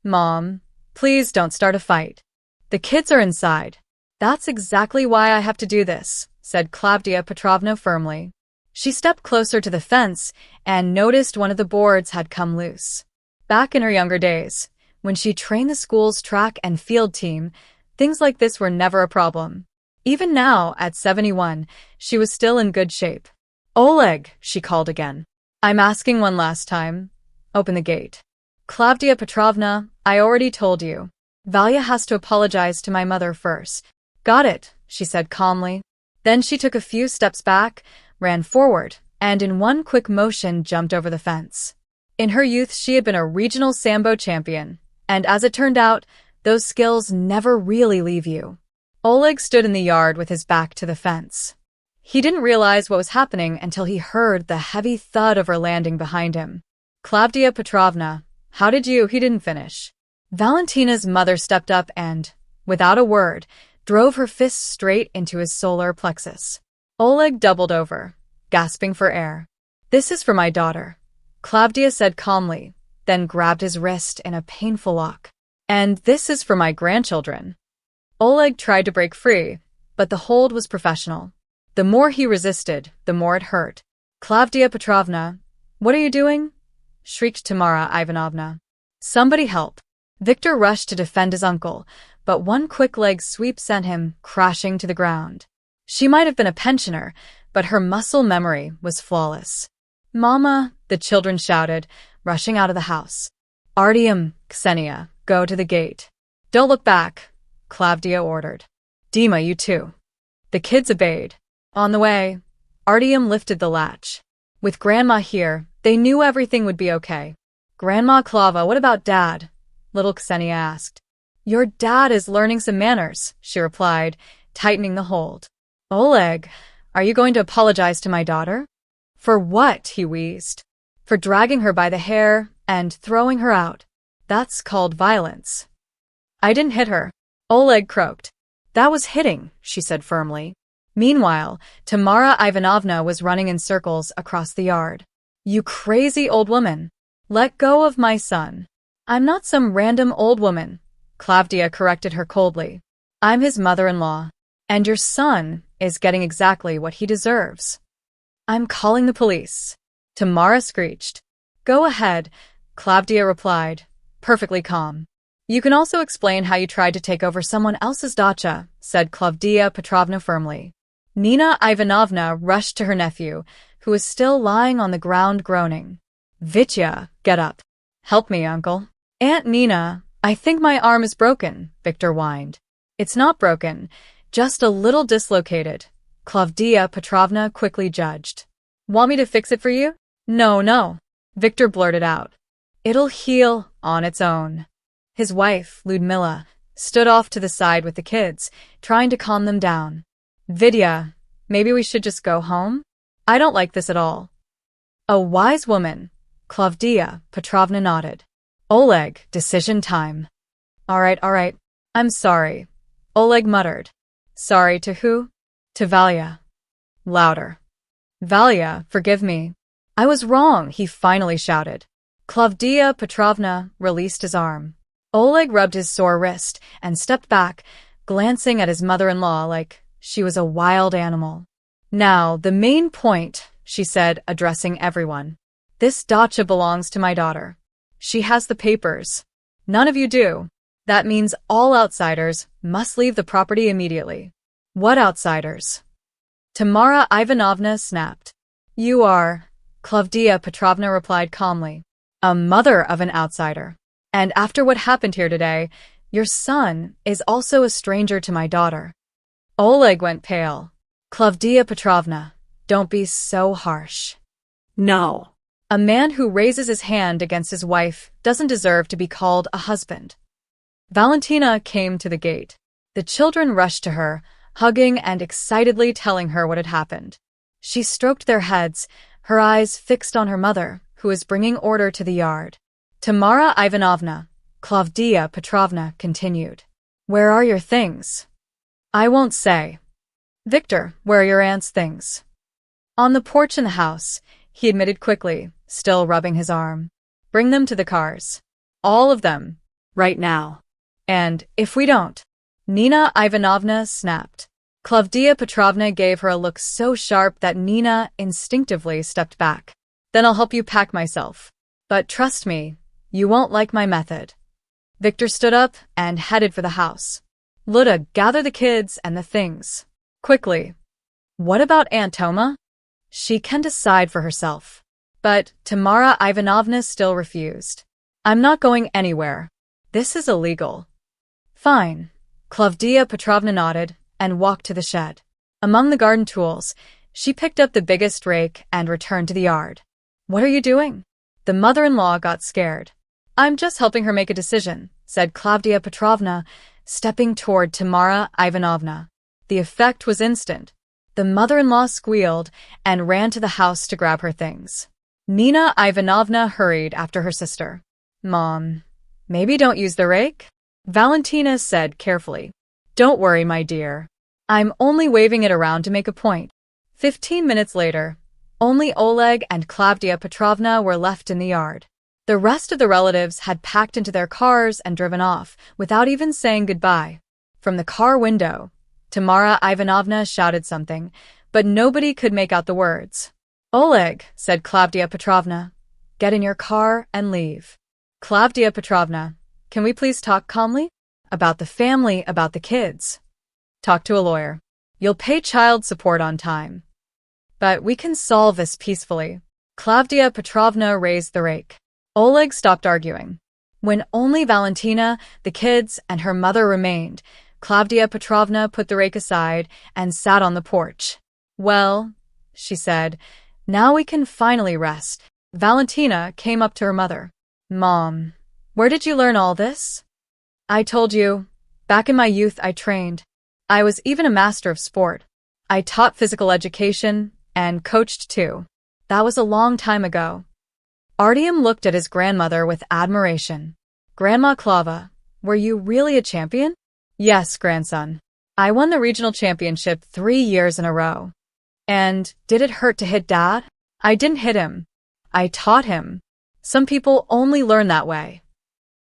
"Mom, please don't start a fight. The kids are inside." "That's exactly why I have to do this," said Klavdia Petrovna firmly. She stepped closer to the fence and noticed one of the boards had come loose. Back in her younger days, when she trained the school's track and field team, things like this were never a problem. Even now, at 71, she was still in good shape. "Oleg," she called again. "I'm asking one last time. Open the gate." "Klavdia Petrovna, I already told you. Valia has to apologize to my mother first." "Got it," she said calmly. Then she took a few steps back, ran forward, and in one quick motion jumped over the fence. In her youth, she had been a regional sambo champion, and as it turned out, those skills never really leave you. Oleg stood in the yard with his back to the fence. He didn't realize what was happening until he heard the heavy thud of her landing behind him. Klavdia Petrovna, how did you? He didn't finish. Valentina's mother stepped up and, without a word, drove her fist straight into his solar plexus. Oleg doubled over, gasping for air. This is for my daughter, Klavdia said calmly, then grabbed his wrist in a painful lock. And this is for my grandchildren. Oleg tried to break free, but the hold was professional. The more he resisted, the more it hurt. Klavdia Petrovna, what are you doing? Shrieked Tamara Ivanovna. Somebody help. Victor rushed to defend his uncle, but one quick leg sweep sent him crashing to the ground. She might have been a pensioner, but her muscle memory was flawless. Mama, the children shouted, rushing out of the house. Artyom, Ksenia, go to the gate. Don't look back, Klavdia ordered. Dima, you too. The kids obeyed. On the way, Artyom lifted the latch. With Grandma here, they knew everything would be okay. Grandma Klava, what about Dad? Little Ksenia asked. Your dad is learning some manners, she replied, tightening the hold. Oleg, are you going to apologize to my daughter? For what? He wheezed. For dragging her by the hair and throwing her out. That's called violence. I didn't hit her, Oleg croaked. That was hitting, she said firmly. Meanwhile, Tamara Ivanovna was running in circles across the yard. You crazy old woman. Let go of my son. I'm not some random old woman, Klavdia corrected her coldly. I'm his mother-in-law, and your son is getting exactly what he deserves. I'm calling the police, Tamara screeched. Go ahead, Klavdia replied, perfectly calm. You can also explain how you tried to take over someone else's dacha, said Klavdia Petrovna firmly. Nina Ivanovna rushed to her nephew, who was still lying on the ground groaning. Vitya, get up. Help me, uncle. Aunt Nina, I think my arm is broken, Victor whined. It's not broken, just a little dislocated, Klavdia Petrovna quickly judged. Want me to fix it for you? No, Victor blurted out. It'll heal on its own. His wife, Ludmila, stood off to the side with the kids, trying to calm them down. Vidya, maybe we should just go home? I don't like this at all. A wise woman, Klavdia Petrovna nodded. Oleg, decision time. All right. I'm sorry, Oleg muttered. Sorry to who? To Valya. Louder. Valya, forgive me. I was wrong, he finally shouted. Klavdia Petrovna released his arm. Oleg rubbed his sore wrist and stepped back, glancing at his mother-in-law like she was a wild animal. Now, the main point, she said, addressing everyone. This dacha belongs to my daughter. She has the papers. None of you do. That means all outsiders must leave the property immediately. What outsiders? Tamara Ivanovna snapped. You are, Klavdia Petrovna replied calmly, a mother of an outsider. And after what happened here today, your son is also a stranger to my daughter. Oleg went pale. Klavdia Petrovna, don't be so harsh. No. A man who raises his hand against his wife doesn't deserve to be called a husband. Valentina came to the gate. The children rushed to her, hugging and excitedly telling her what had happened. She stroked their heads, her eyes fixed on her mother, who was bringing order to the yard. Tamara Ivanovna, Klavdia Petrovna continued. Where are your things? I won't say. Victor, where are your aunt's things? On the porch in the house, he admitted quickly, still rubbing his arm. Bring them to the cars. All of them. Right now. And if we don't, Nina Ivanovna snapped. Klavdia Petrovna gave her a look so sharp that Nina instinctively stepped back. Then I'll help you pack myself. But trust me, you won't like my method. Victor stood up and headed for the house. Luda, gather the kids and the things. Quickly. What about Aunt Toma? She can decide for herself. But Tamara Ivanovna still refused. I'm not going anywhere. This is illegal. Fine. Klavdia Petrovna nodded and walked to the shed. Among the garden tools, She picked up the biggest rake and returned to the yard. "What are you doing?" The mother-in-law got scared. "I'm just helping her make a decision," said Klavdia Petrovna, stepping toward Tamara Ivanovna. The effect was instant. The mother-in-law squealed and ran to the house to grab her things. Nina Ivanovna hurried after her sister. "Mom, maybe don't use the rake?" Valentina said carefully. "Don't worry, my dear. I'm only waving it around to make a point." 15 minutes later, only Oleg and Klavdia Petrovna were left in the yard. The rest of the relatives had packed into their cars and driven off, without even saying goodbye. From the car window, Tamara Ivanovna shouted something, but nobody could make out the words. "Oleg," said Klavdia Petrovna, "get in your car and leave." "Klavdia Petrovna, can we please talk calmly? About the family, about the kids. Talk to a lawyer. You'll pay child support on time. But we can solve this peacefully." Klavdia Petrovna raised the rake. Oleg stopped arguing. When only Valentina, the kids, and her mother remained, Klavdia Petrovna put the rake aside and sat on the porch. "Well," she said, "now we can finally rest." Valentina came up to her mother. "Mom, where did you learn all this?" "I told you. Back in my youth I trained. I was even a master of sport. I taught physical education and coached too. That was a long time ago." Artyom looked at his grandmother with admiration. "Grandma Klava, were you really a champion?" "Yes, grandson. I won the regional championship 3 years in a row." "And did it hurt to hit Dad?" "I didn't hit him. I taught him. Some people only learn that way."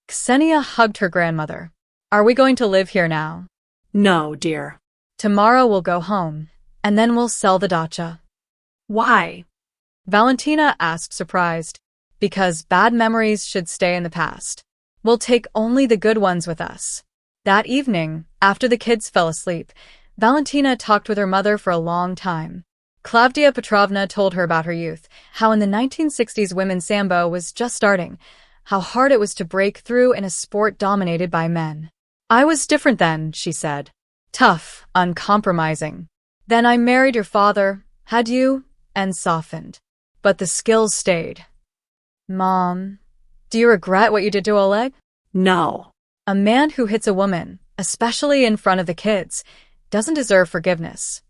Ksenia hugged her grandmother. "Are we going to live here now?" No, dear. "Tomorrow we'll go home, and then we'll sell the dacha." Why? Valentina asked, surprised. "Because bad memories should stay in the past. We'll take only the good ones with us." That evening, after the kids fell asleep, Valentina talked with her mother for a long time. Klavdia Petrovna told her about her youth, how in the 1960s women's sambo was just starting, how hard it was to break through in a sport dominated by men. "I was different then," she said. "Tough, uncompromising. Then I married your father, had you, and softened. But the skills stayed." "Mom, do you regret what you did to Oleg?" No. "A man who hits a woman, especially in front of the kids, doesn't deserve forgiveness."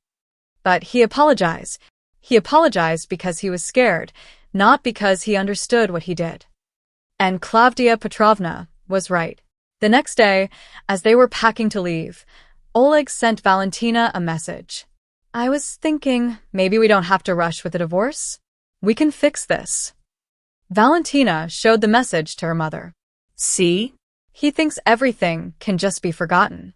"But he apologized. He apologized because he was scared, not because he understood what he did." And Klavdia Petrovna was right. The next day, as they were packing to leave, Oleg sent Valentina a message. "I was thinking maybe we don't have to rush with a divorce. We can fix this." Valentina showed the message to her mother. See? "He thinks everything can just be forgotten."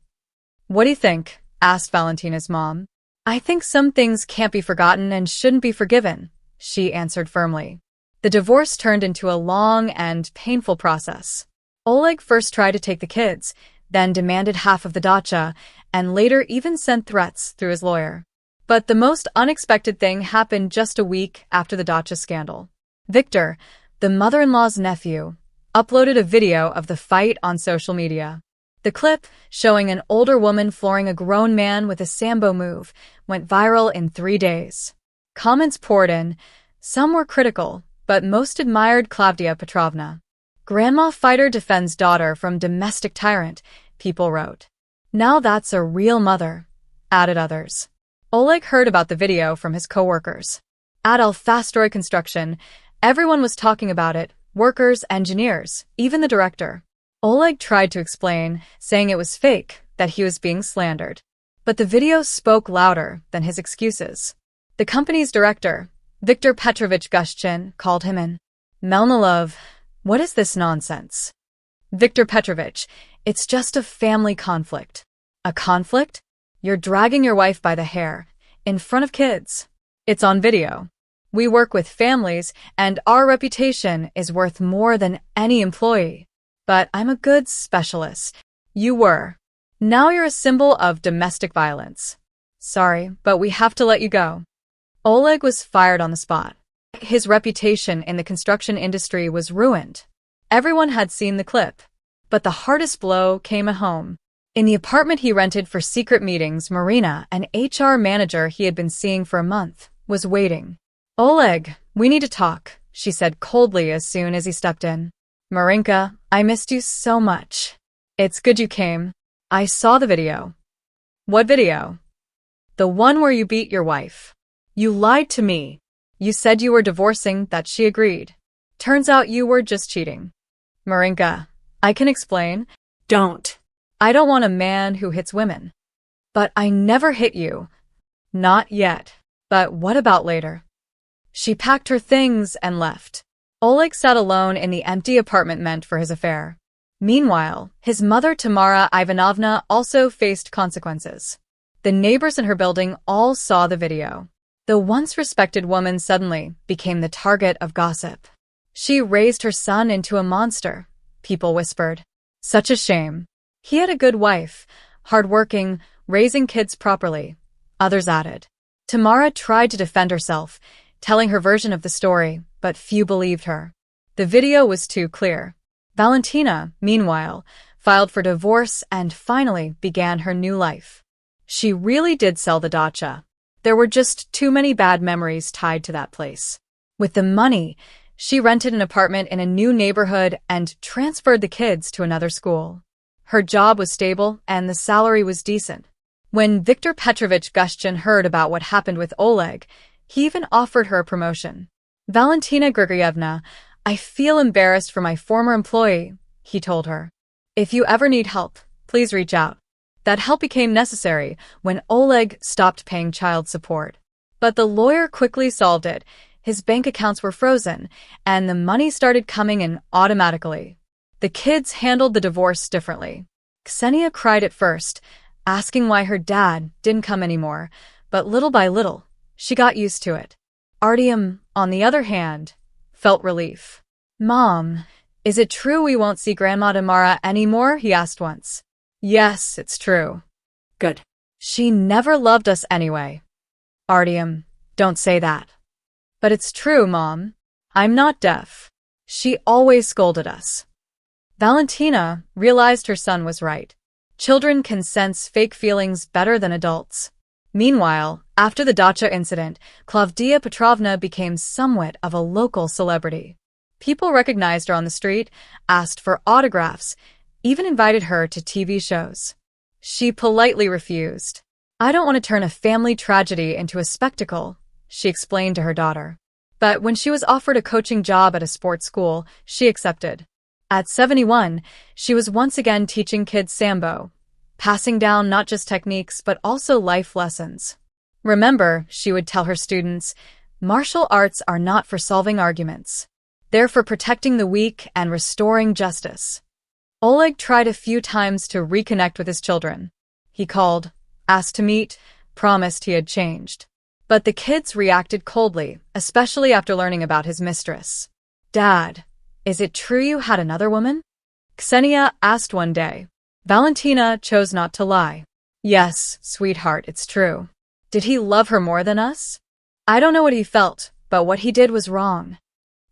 "What do you think?" asked Valentina's mom. "I think some things can't be forgotten and shouldn't be forgiven," she answered firmly. The divorce turned into a long and painful process. Oleg first tried to take the kids, then demanded half of the dacha, and later even sent threats through his lawyer. But the most unexpected thing happened just a week after the dacha scandal. Victor, the mother-in-law's nephew, uploaded a video of the fight on social media. The clip, showing an older woman flooring a grown man with a sambo move, went viral in 3 days. Comments poured in. Some were critical, but most admired Klavdia Petrovna. "Grandma fighter defends daughter from domestic tyrant," people wrote. "Now that's a real mother," added others. Oleg heard about the video from his co-workers. At Alfastroy construction, everyone was talking about it, workers, engineers, even the director. Oleg tried to explain, saying it was fake, that he was being slandered. But the video spoke louder than his excuses. The company's director, Viktor Petrovich Gushchin, called him in. "Melnikova, what is this nonsense?" "Viktor Petrovich, it's just a family conflict." "A conflict? You're dragging your wife by the hair, in front of kids. It's on video. We work with families, and our reputation is worth more than any employee. But I'm a good specialist. You were. Now you're a symbol of domestic violence. Sorry, but we have to let you go." Oleg was fired on the spot. His reputation in the construction industry was ruined. Everyone had seen the clip. But the hardest blow came at home. In the apartment he rented for secret meetings, Marina, an HR manager he had been seeing for a month, was waiting. Oleg, we need to talk, she said coldly as soon as he stepped in. Marinka, I missed you so much. It's good you came. I saw the video. What video? The one where you beat your wife. You lied to me. You said you were divorcing, that she agreed. Turns out you were just cheating. Marinka, I can explain. Don't. I don't want a man who hits women. But I never hit you. Not yet. But what about later? She packed her things and left. Oleg sat alone in the empty apartment meant for his affair. Meanwhile, his mother Tamara Ivanovna also faced consequences. The neighbors in her building all saw the video. The once respected woman suddenly became the target of gossip. She raised her son into a monster, people whispered. Such a shame. He had a good wife, hardworking, raising kids properly, others added. Tamara tried to defend herself, telling her version of the story, but few believed her. The video was too clear. Valentina, meanwhile, filed for divorce and finally began her new life. She really did sell the dacha. There were just too many bad memories tied to that place. With the money, she rented an apartment in a new neighborhood and transferred the kids to another school. Her job was stable and the salary was decent. When Viktor Petrovich Gushchin heard about what happened with Oleg, he even offered her a promotion. Valentina Grigoryevna, I feel embarrassed for my former employee, he told her. If you ever need help, please reach out. That help became necessary when Oleg stopped paying child support. But the lawyer quickly solved it. His bank accounts were frozen, and the money started coming in automatically. The kids handled the divorce differently. Ksenia cried at first, asking why her dad didn't come anymore, but little by little, she got used to it. Artyom, on the other hand, felt relief. Mom, is it true we won't see Grandma Tamara anymore? He asked once. Yes, it's true. Good. She never loved us anyway. Artyom, don't say that. But it's true, Mom. I'm not deaf. She always scolded us. Valentina realized her son was right. Children can sense fake feelings better than adults. Meanwhile, after the dacha incident, Klavdia Petrovna became somewhat of a local celebrity. People recognized her on the street, asked for autographs, even invited her to TV shows. She politely refused. I don't want to turn a family tragedy into a spectacle, she explained to her daughter. But when she was offered a coaching job at a sports school, she accepted. At 71, she was once again teaching kids Sambo, passing down not just techniques but also life lessons. Remember, she would tell her students, martial arts are not for solving arguments. They're for protecting the weak and restoring justice. Oleg tried a few times to reconnect with his children. He called, asked to meet, promised he had changed. But the kids reacted coldly, especially after learning about his mistress. Dad, is it true you had another woman? Ksenia asked one day. Valentina chose not to lie. Yes, sweetheart, it's true. Did he love her more than us? I don't know what he felt, but what he did was wrong.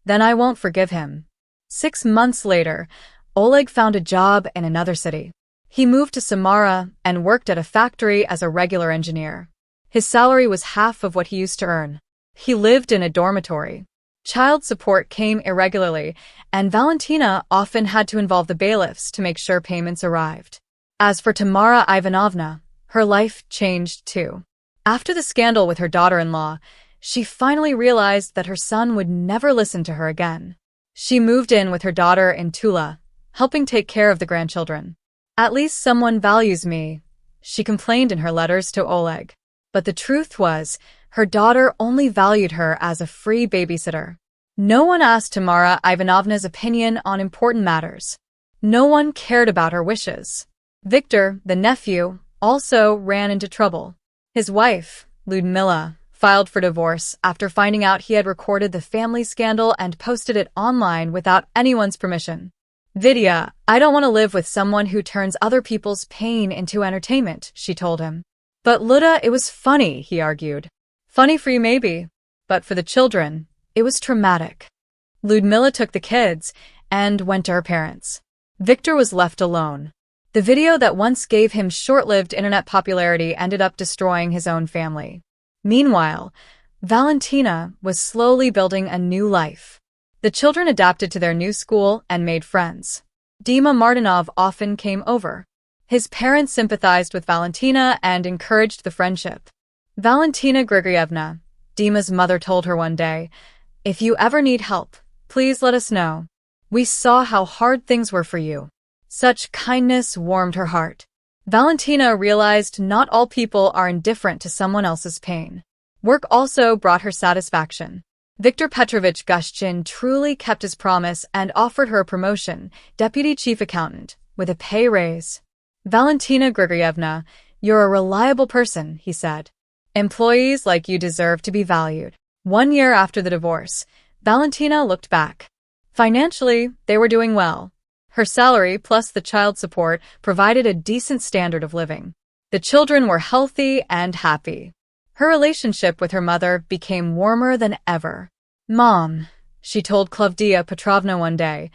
Then I won't forgive him. 6 months later, Oleg found a job in another city. He moved to Samara and worked at a factory as a regular engineer. His salary was half of what he used to earn. He lived in a dormitory. Child support came irregularly, and Valentina often had to involve the bailiffs to make sure payments arrived. As for Tamara Ivanovna, her life changed too. After the scandal with her daughter-in-law, she finally realized that her son would never listen to her again. She moved in with her daughter in Tula, helping take care of the grandchildren. At least someone values me, she complained in her letters to Oleg. But the truth was, her daughter only valued her as a free babysitter. No one asked Tamara Ivanovna's opinion on important matters. No one cared about her wishes. Viktor, the nephew, also ran into trouble. His wife, Ludmila, filed for divorce after finding out he had recorded the family scandal and posted it online without anyone's permission. Vidya, I don't want to live with someone who turns other people's pain into entertainment, she told him. But Luda, it was funny, he argued. Funny for you maybe, but for the children, it was traumatic. Ludmila took the kids and went to her parents. Viktor was left alone. The video that once gave him short-lived internet popularity ended up destroying his own family. Meanwhile, Valentina was slowly building a new life. The children adapted to their new school and made friends. Dima Martinov often came over. His parents sympathized with Valentina and encouraged the friendship. Valentina Grigoryevna, Dima's mother, told her one day, "If you ever need help, please let us know. We saw how hard things were for you." Such kindness warmed her heart. Valentina realized not all people are indifferent to someone else's pain. Work also brought her satisfaction. Viktor Petrovich Gushchin truly kept his promise and offered her a promotion, deputy chief accountant, with a pay raise. "Valentina Grigoryevna, you're a reliable person," he said. "Employees like you deserve to be valued." 1 year after the divorce, Valentina looked back. Financially, they were doing well. Her salary plus the child support provided a decent standard of living. The children were healthy and happy. Her relationship with her mother became warmer than ever. "Mom," she told Klavdia Petrovna one day,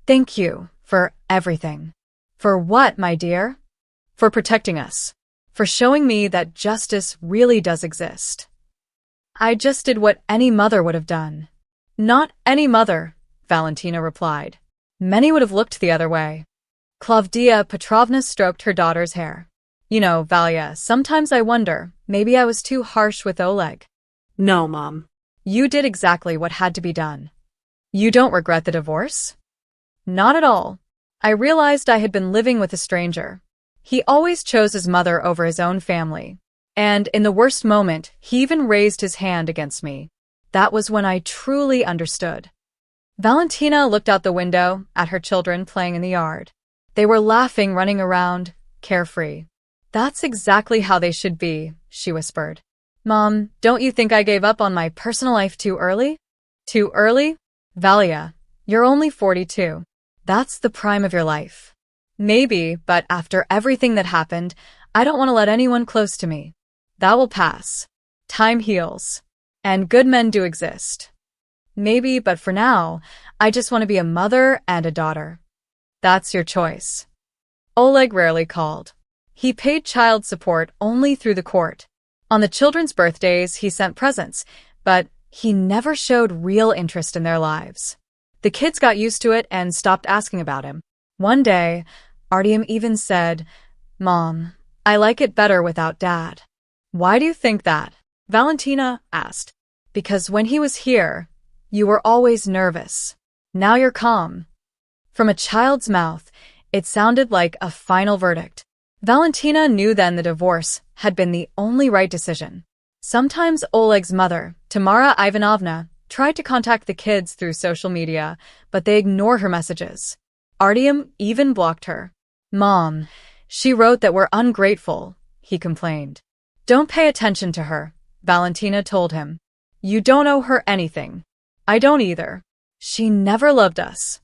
"thank you for everything." "For what, my dear?" "For protecting us. For showing me that justice really does exist." "I just did what any mother would have done." "Not any mother," Valentina replied. "Many would have looked the other way." Klavdia Petrovna stroked her daughter's hair. "You know, Valia, sometimes I wonder, maybe I was too harsh with Oleg." No, Mom. "You did exactly what had to be done." "You don't regret the divorce?" "Not at all. I realized I had been living with a stranger. He always chose his mother over his own family. And in the worst moment, he even raised his hand against me. That was when I truly understood." Valentina looked out the window at her children playing in the yard. They were laughing, running around, carefree. "That's exactly how they should be," she whispered. "Mom, don't you think I gave up on my personal life too early?" "Too early? Valia, you're only 42. That's the prime of your life." "Maybe, but after everything that happened, I don't want to let anyone close to me." "That will pass. Time heals. And good men do exist." "Maybe, but for now, I just want to be a mother and a daughter." "That's your choice." Oleg rarely called. He paid child support only through the court. On the children's birthdays, he sent presents, but he never showed real interest in their lives. The kids got used to it and stopped asking about him. One day, Artyom even said, "Mom, I like it better without Dad." "Why do you think that?" Valentina asked. "Because when he was here, you were always nervous. Now you're calm." From a child's mouth, it sounded like a final verdict. Valentina knew then the divorce had been the only right decision. Sometimes Oleg's mother, Tamara Ivanovna, tried to contact the kids through social media, but they ignored her messages. Artyom even blocked her. "Mom, she wrote that we're ungrateful," he complained. "Don't pay attention to her," Valentina told him. "You don't owe her anything. I don't either. She never loved us."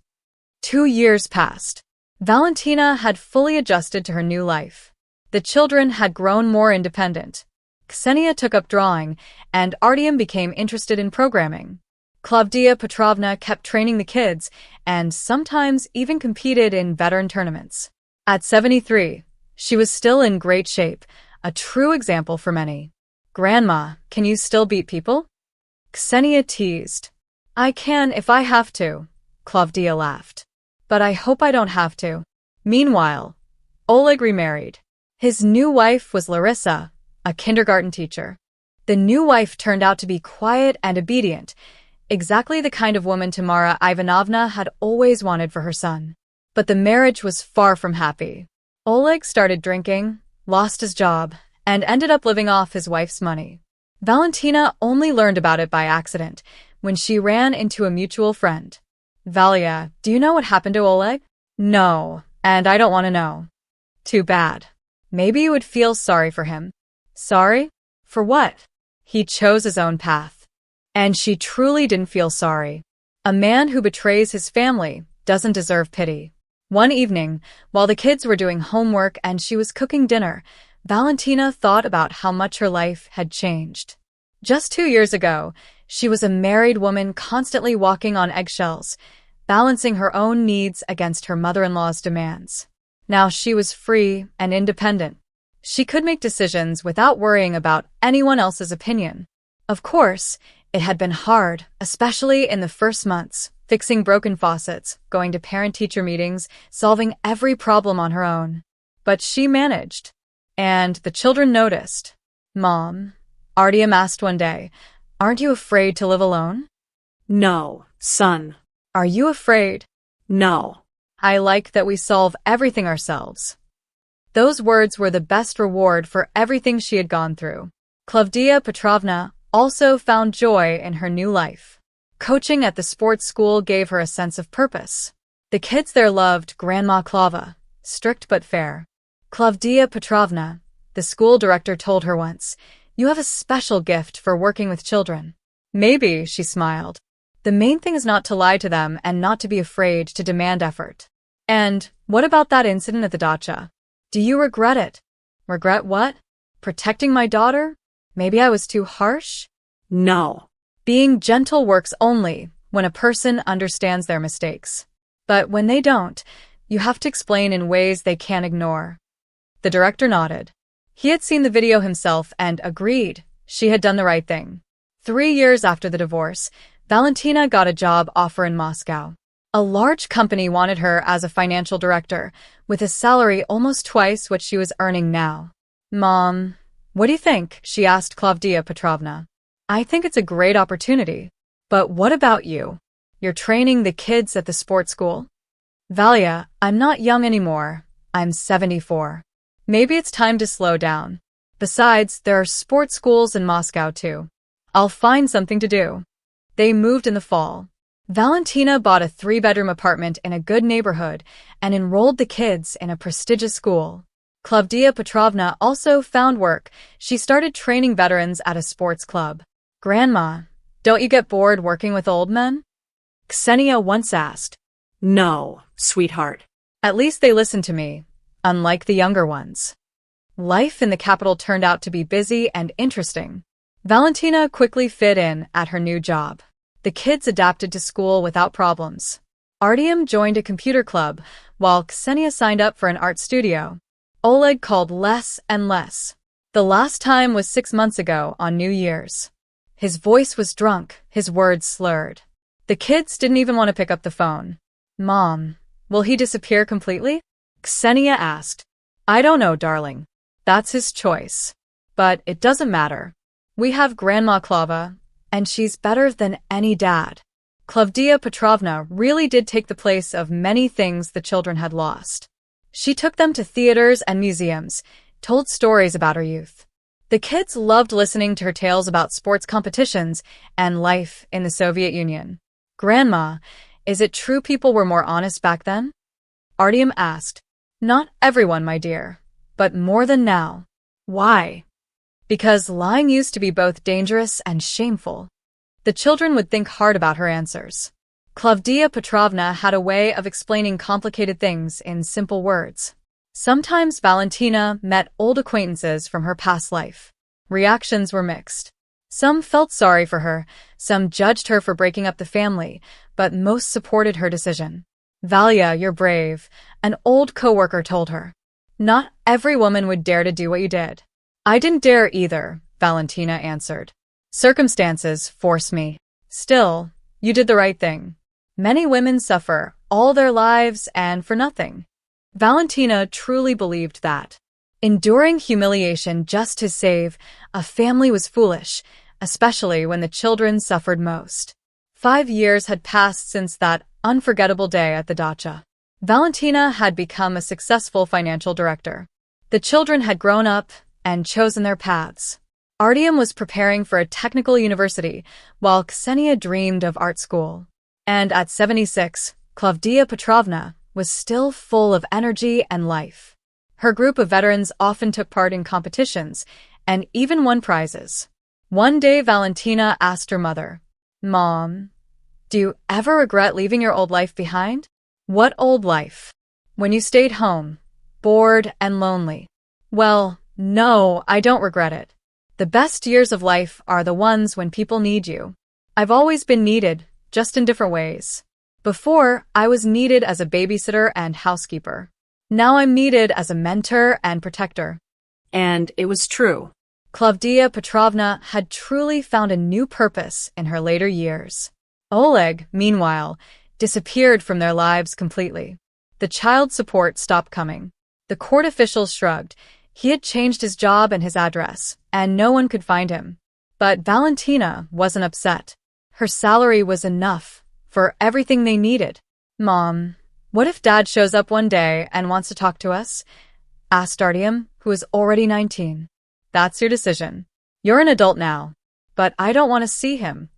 2 years passed. Valentina had fully adjusted to her new life. The children had grown more independent. Ksenia took up drawing, and Artyom became interested in programming. Klavdia Petrovna kept training the kids, and sometimes even competed in veteran tournaments. At 73, she was still in great shape, a true example for many. "Grandma, can you still beat people?" Ksenia teased. "I can if I have to," Klavdia laughed. "But I hope I don't have to." Meanwhile, Oleg remarried. His new wife was Larissa, a kindergarten teacher. The new wife turned out to be quiet and obedient, exactly the kind of woman Tamara Ivanovna had always wanted for her son. But the marriage was far from happy. Oleg started drinking, lost his job, and ended up living off his wife's money. Valentina only learned about it by accident when she ran into a mutual friend. "Valia, do you know what happened to Oleg?" "No, and I don't want to know." "Too bad. Maybe you would feel sorry for him." "Sorry? For what?" "He chose his own path." And she truly didn't feel sorry. A man who betrays his family doesn't deserve pity. One evening, while the kids were doing homework and she was cooking dinner, Valentina thought about how much her life had changed. Just 2 years ago, she was a married woman constantly walking on eggshells, balancing her own needs against her mother-in-law's demands. Now she was free and independent. She could make decisions without worrying about anyone else's opinion. Of course, it had been hard, especially in the first months, fixing broken faucets, going to parent-teacher meetings, solving every problem on her own. But she managed. And the children noticed. "Mom," Artyom asked one day, "aren't you afraid to live alone?" No, son. "Are you afraid?" No. "I like that we solve everything ourselves." Those words were the best reward for everything she had gone through. Klavdia Petrovna also found joy in her new life. Coaching at the sports school gave her a sense of purpose. The kids there loved Grandma Klava, strict but fair. "Klavdia Petrovna," the school director told her once, "you have a special gift for working with children." "Maybe," she smiled. "The main thing is not to lie to them and not to be afraid to demand effort." "And what about that incident at the dacha? Do you regret it?" "Regret what? Protecting my daughter? Maybe I was too harsh?" No. Being gentle works only when a person understands their mistakes. But when they don't, you have to explain in ways they can't ignore. The director nodded. He had seen the video himself and agreed she had done the right thing. 3 years after the divorce, Valentina got a job offer in Moscow. A large company wanted her as a financial director, with a salary almost twice what she was earning now. "Mom, what do you think?" she asked Klavdia Petrovna. "I think it's a great opportunity. But what about you? You're training the kids at the sports school?" "Valia, I'm not young anymore. I'm 74. Maybe it's time to slow down. Besides, there are sports schools in Moscow too. I'll find something to do." They moved in the fall. Valentina bought a 3-bedroom apartment in a good neighborhood and enrolled the kids in a prestigious school. Klavdia Petrovna also found work. She started training veterans at a sports club. "Grandma, don't you get bored working with old men?" Ksenia once asked. No, sweetheart. "At least they listen to me, unlike the younger ones." Life in the capital turned out to be busy and interesting. Valentina quickly fit in at her new job. The kids adapted to school without problems. Artyom joined a computer club, while Ksenia signed up for an art studio. Oleg called less and less. The last time was 6 months ago on New Year's. His voice was drunk, his words slurred. The kids didn't even want to pick up the phone. "Mom, will he disappear completely?" Ksenia asked. "I don't know, darling. That's his choice. But it doesn't matter. We have Grandma Klava, and she's better than any dad." Klavdia Petrovna really did take the place of many things the children had lost. She took them to theaters and museums, told stories about her youth. The kids loved listening to her tales about sports competitions and life in the Soviet Union. "Grandma, is it true people were more honest back then?" Artyom asked. "Not everyone, my dear, but more than now." "Why?" "Because lying used to be both dangerous and shameful." The children would think hard about her answers. Klavdia Petrovna had a way of explaining complicated things in simple words. Sometimes Valentina met old acquaintances from her past life. Reactions were mixed. Some felt sorry for her, some judged her for breaking up the family, but most supported her decision. "Valia, you're brave," an old coworker told her. "Not every woman would dare to do what you did." "I didn't dare either," Valentina answered. "Circumstances forced me. Still, you did the right thing. Many women suffer all their lives and for nothing." Valentina truly believed that. Enduring humiliation just to save a family was foolish, especially when the children suffered most. 5 years had passed since that unforgettable day at the dacha. Valentina had become a successful financial director. The children had grown up and chosen their paths. Artyom was preparing for a technical university, while Ksenia dreamed of art school. And at 76, Klavdia Petrovna was still full of energy and life. Her group of veterans often took part in competitions and even won prizes. One day Valentina asked her mother, "Mom, do you ever regret leaving your old life behind?" "What old life?" "When you stayed home, bored and lonely." "Well, no, I don't regret it. The best years of life are the ones when people need you. I've always been needed, just in different ways. Before, I was needed as a babysitter and housekeeper. Now I'm needed as a mentor and protector." And it was true. Klavdia Petrovna had truly found a new purpose in her later years. Oleg, meanwhile, disappeared from their lives completely. The child support stopped coming. The court officials shrugged. He had changed his job and his address, and no one could find him. But Valentina wasn't upset. Her salary was enough for everything they needed. "Mom, what if Dad shows up one day and wants to talk to us?" asked Artyom, who was already 19. "That's your decision. You're an adult now. But I don't want to see him."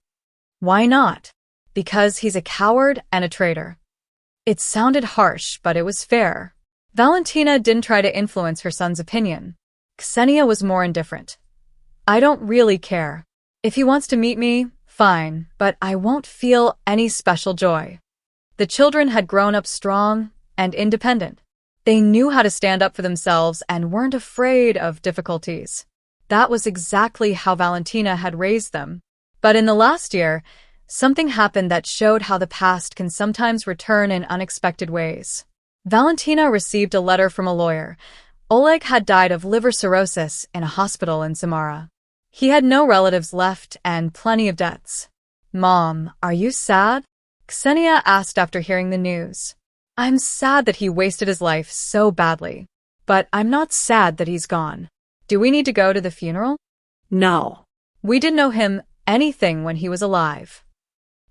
"Why not?" "Because he's a coward and a traitor." It sounded harsh, but it was fair. Valentina didn't try to influence her son's opinion. Ksenia was more indifferent. "I don't really care. If he wants to meet me, fine, but I won't feel any special joy." The children had grown up strong and independent. They knew how to stand up for themselves and weren't afraid of difficulties. That was exactly how Valentina had raised them. But in the last year, something happened that showed how the past can sometimes return in unexpected ways. Valentina received a letter from a lawyer. Oleg had died of liver cirrhosis in a hospital in Samara. He had no relatives left and plenty of debts. "Mom, are you sad?" Ksenia asked after hearing the news. "I'm sad that he wasted his life so badly. But I'm not sad that he's gone. Do we need to go to the funeral?" No. "We didn't know him anything when he was alive."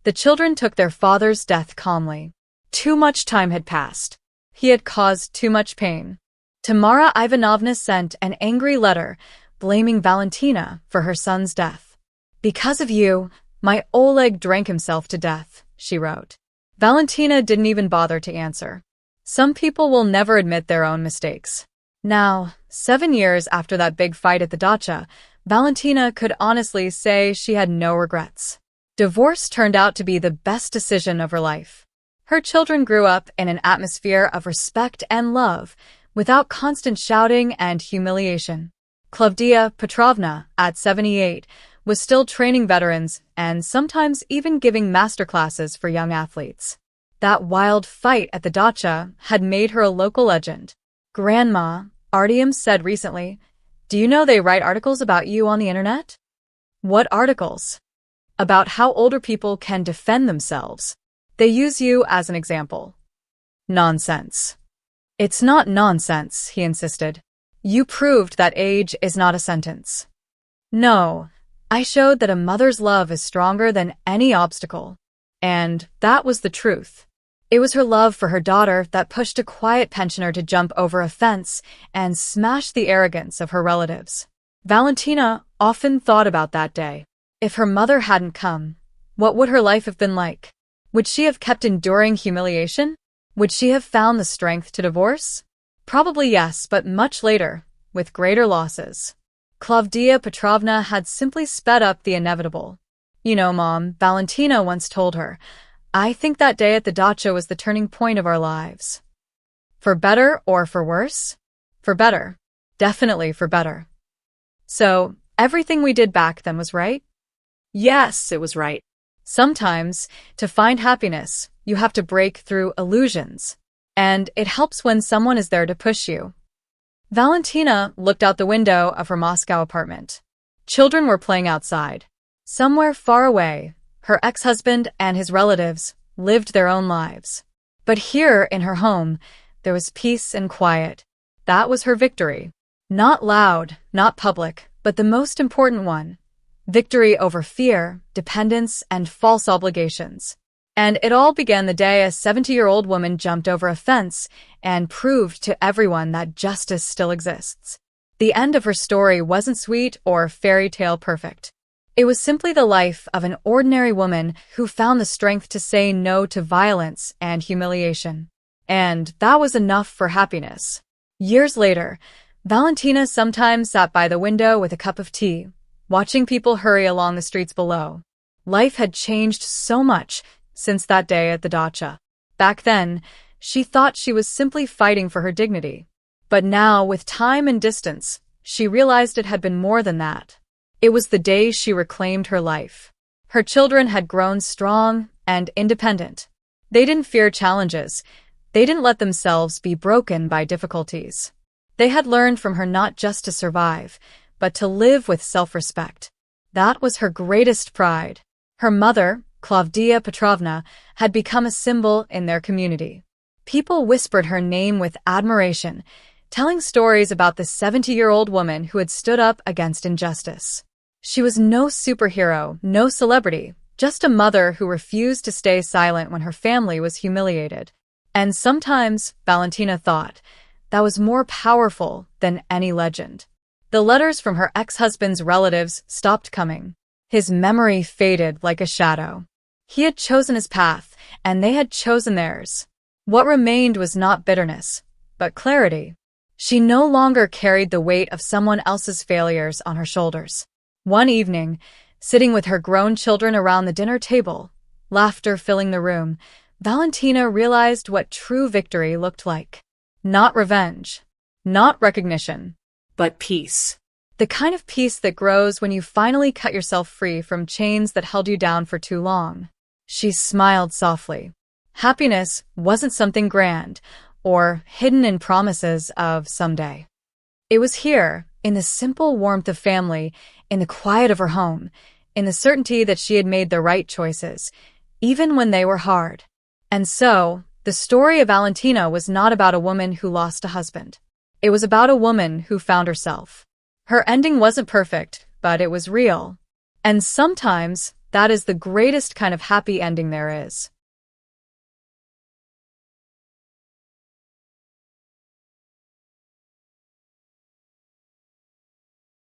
The children took their father's death calmly. Too much time had passed. He had caused too much pain. Tamara Ivanovna sent an angry letter blaming Valentina for her son's death. "Because of you, my Oleg drank himself to death," she wrote. Valentina didn't even bother to answer. Some people will never admit their own mistakes. Now, 7 years after that big fight at the dacha, Valentina could honestly say she had no regrets. Divorce turned out to be the best decision of her life. Her children grew up in an atmosphere of respect and love, without constant shouting and humiliation. Klavdia Petrovna, at 78, was still training veterans and sometimes even giving masterclasses for young athletes. That wild fight at the dacha had made her a local legend. "Grandma," Artyom said recently, "do you know they write articles about you on the internet?" "What articles?" "About how older people can defend themselves. They use you as an example." "Nonsense." "It's not nonsense," he insisted. "You proved that age is not a sentence." "No, I showed that a mother's love is stronger than any obstacle." And that was the truth. It was her love for her daughter that pushed a quiet pensioner to jump over a fence and smash the arrogance of her relatives. Valentina often thought about that day. If her mother hadn't come, what would her life have been like? Would she have kept enduring humiliation? Would she have found the strength to divorce? Probably yes, but much later, with greater losses. Klavdia Petrovna had simply sped up the inevitable. "You know, Mom," Valentina once told her, "I think that day at the dacha was the turning point of our lives." For better or for worse? For better. Definitely for better. So, everything we did back then was right? Yes, it was right. Sometimes, to find happiness, you have to break through illusions. And it helps when someone is there to push you. Valentina looked out the window of her Moscow apartment. Children were playing outside. Somewhere far away, her ex-husband and his relatives lived their own lives. But here in her home, there was peace and quiet. That was her victory. Not loud, not public, but the most important one. Victory over fear, dependence, and false obligations. And it all began the day a 70-year-old woman jumped over a fence and proved to everyone that justice still exists. The end of her story wasn't sweet or fairy tale perfect. It was simply the life of an ordinary woman who found the strength to say no to violence and humiliation. And that was enough for happiness. Years later, Valentina sometimes sat by the window with a cup of tea, watching people hurry along the streets below. Life had changed so much since that day at the dacha. Back then, she thought she was simply fighting for her dignity. But now, with time and distance, she realized it had been more than that. It was the day she reclaimed her life. Her children had grown strong and independent. They didn't fear challenges. They didn't let themselves be broken by difficulties. They had learned from her not just to survive, but to live with self-respect. That was her greatest pride. Her mother, Claudia Petrovna, had become a symbol in their community. People whispered her name with admiration, telling stories about the 70-year-old woman who had stood up against injustice. She was no superhero, no celebrity, just a mother who refused to stay silent when her family was humiliated. And sometimes, Valentina thought, that was more powerful than any legend. The letters from her ex-husband's relatives stopped coming. His memory faded like a shadow. He had chosen his path, and they had chosen theirs. What remained was not bitterness, but clarity. She no longer carried the weight of someone else's failures on her shoulders. One evening, sitting with her grown children around the dinner table, laughter filling the room, Valentina realized what true victory looked like. Not revenge, not recognition, But peace. the kind of peace that grows when you finally cut yourself free from chains that held you down for too long. She smiled softly. Happiness wasn't something grand or hidden in promises of someday. It was here, in the simple warmth of family, in the quiet of her home, in the certainty that she had made the right choices, even when they were hard. And so, the story of Valentina was not about a woman who lost a husband. It was about a woman who found herself. Her ending wasn't perfect, but it was real. And sometimes, that is the greatest kind of happy ending there is.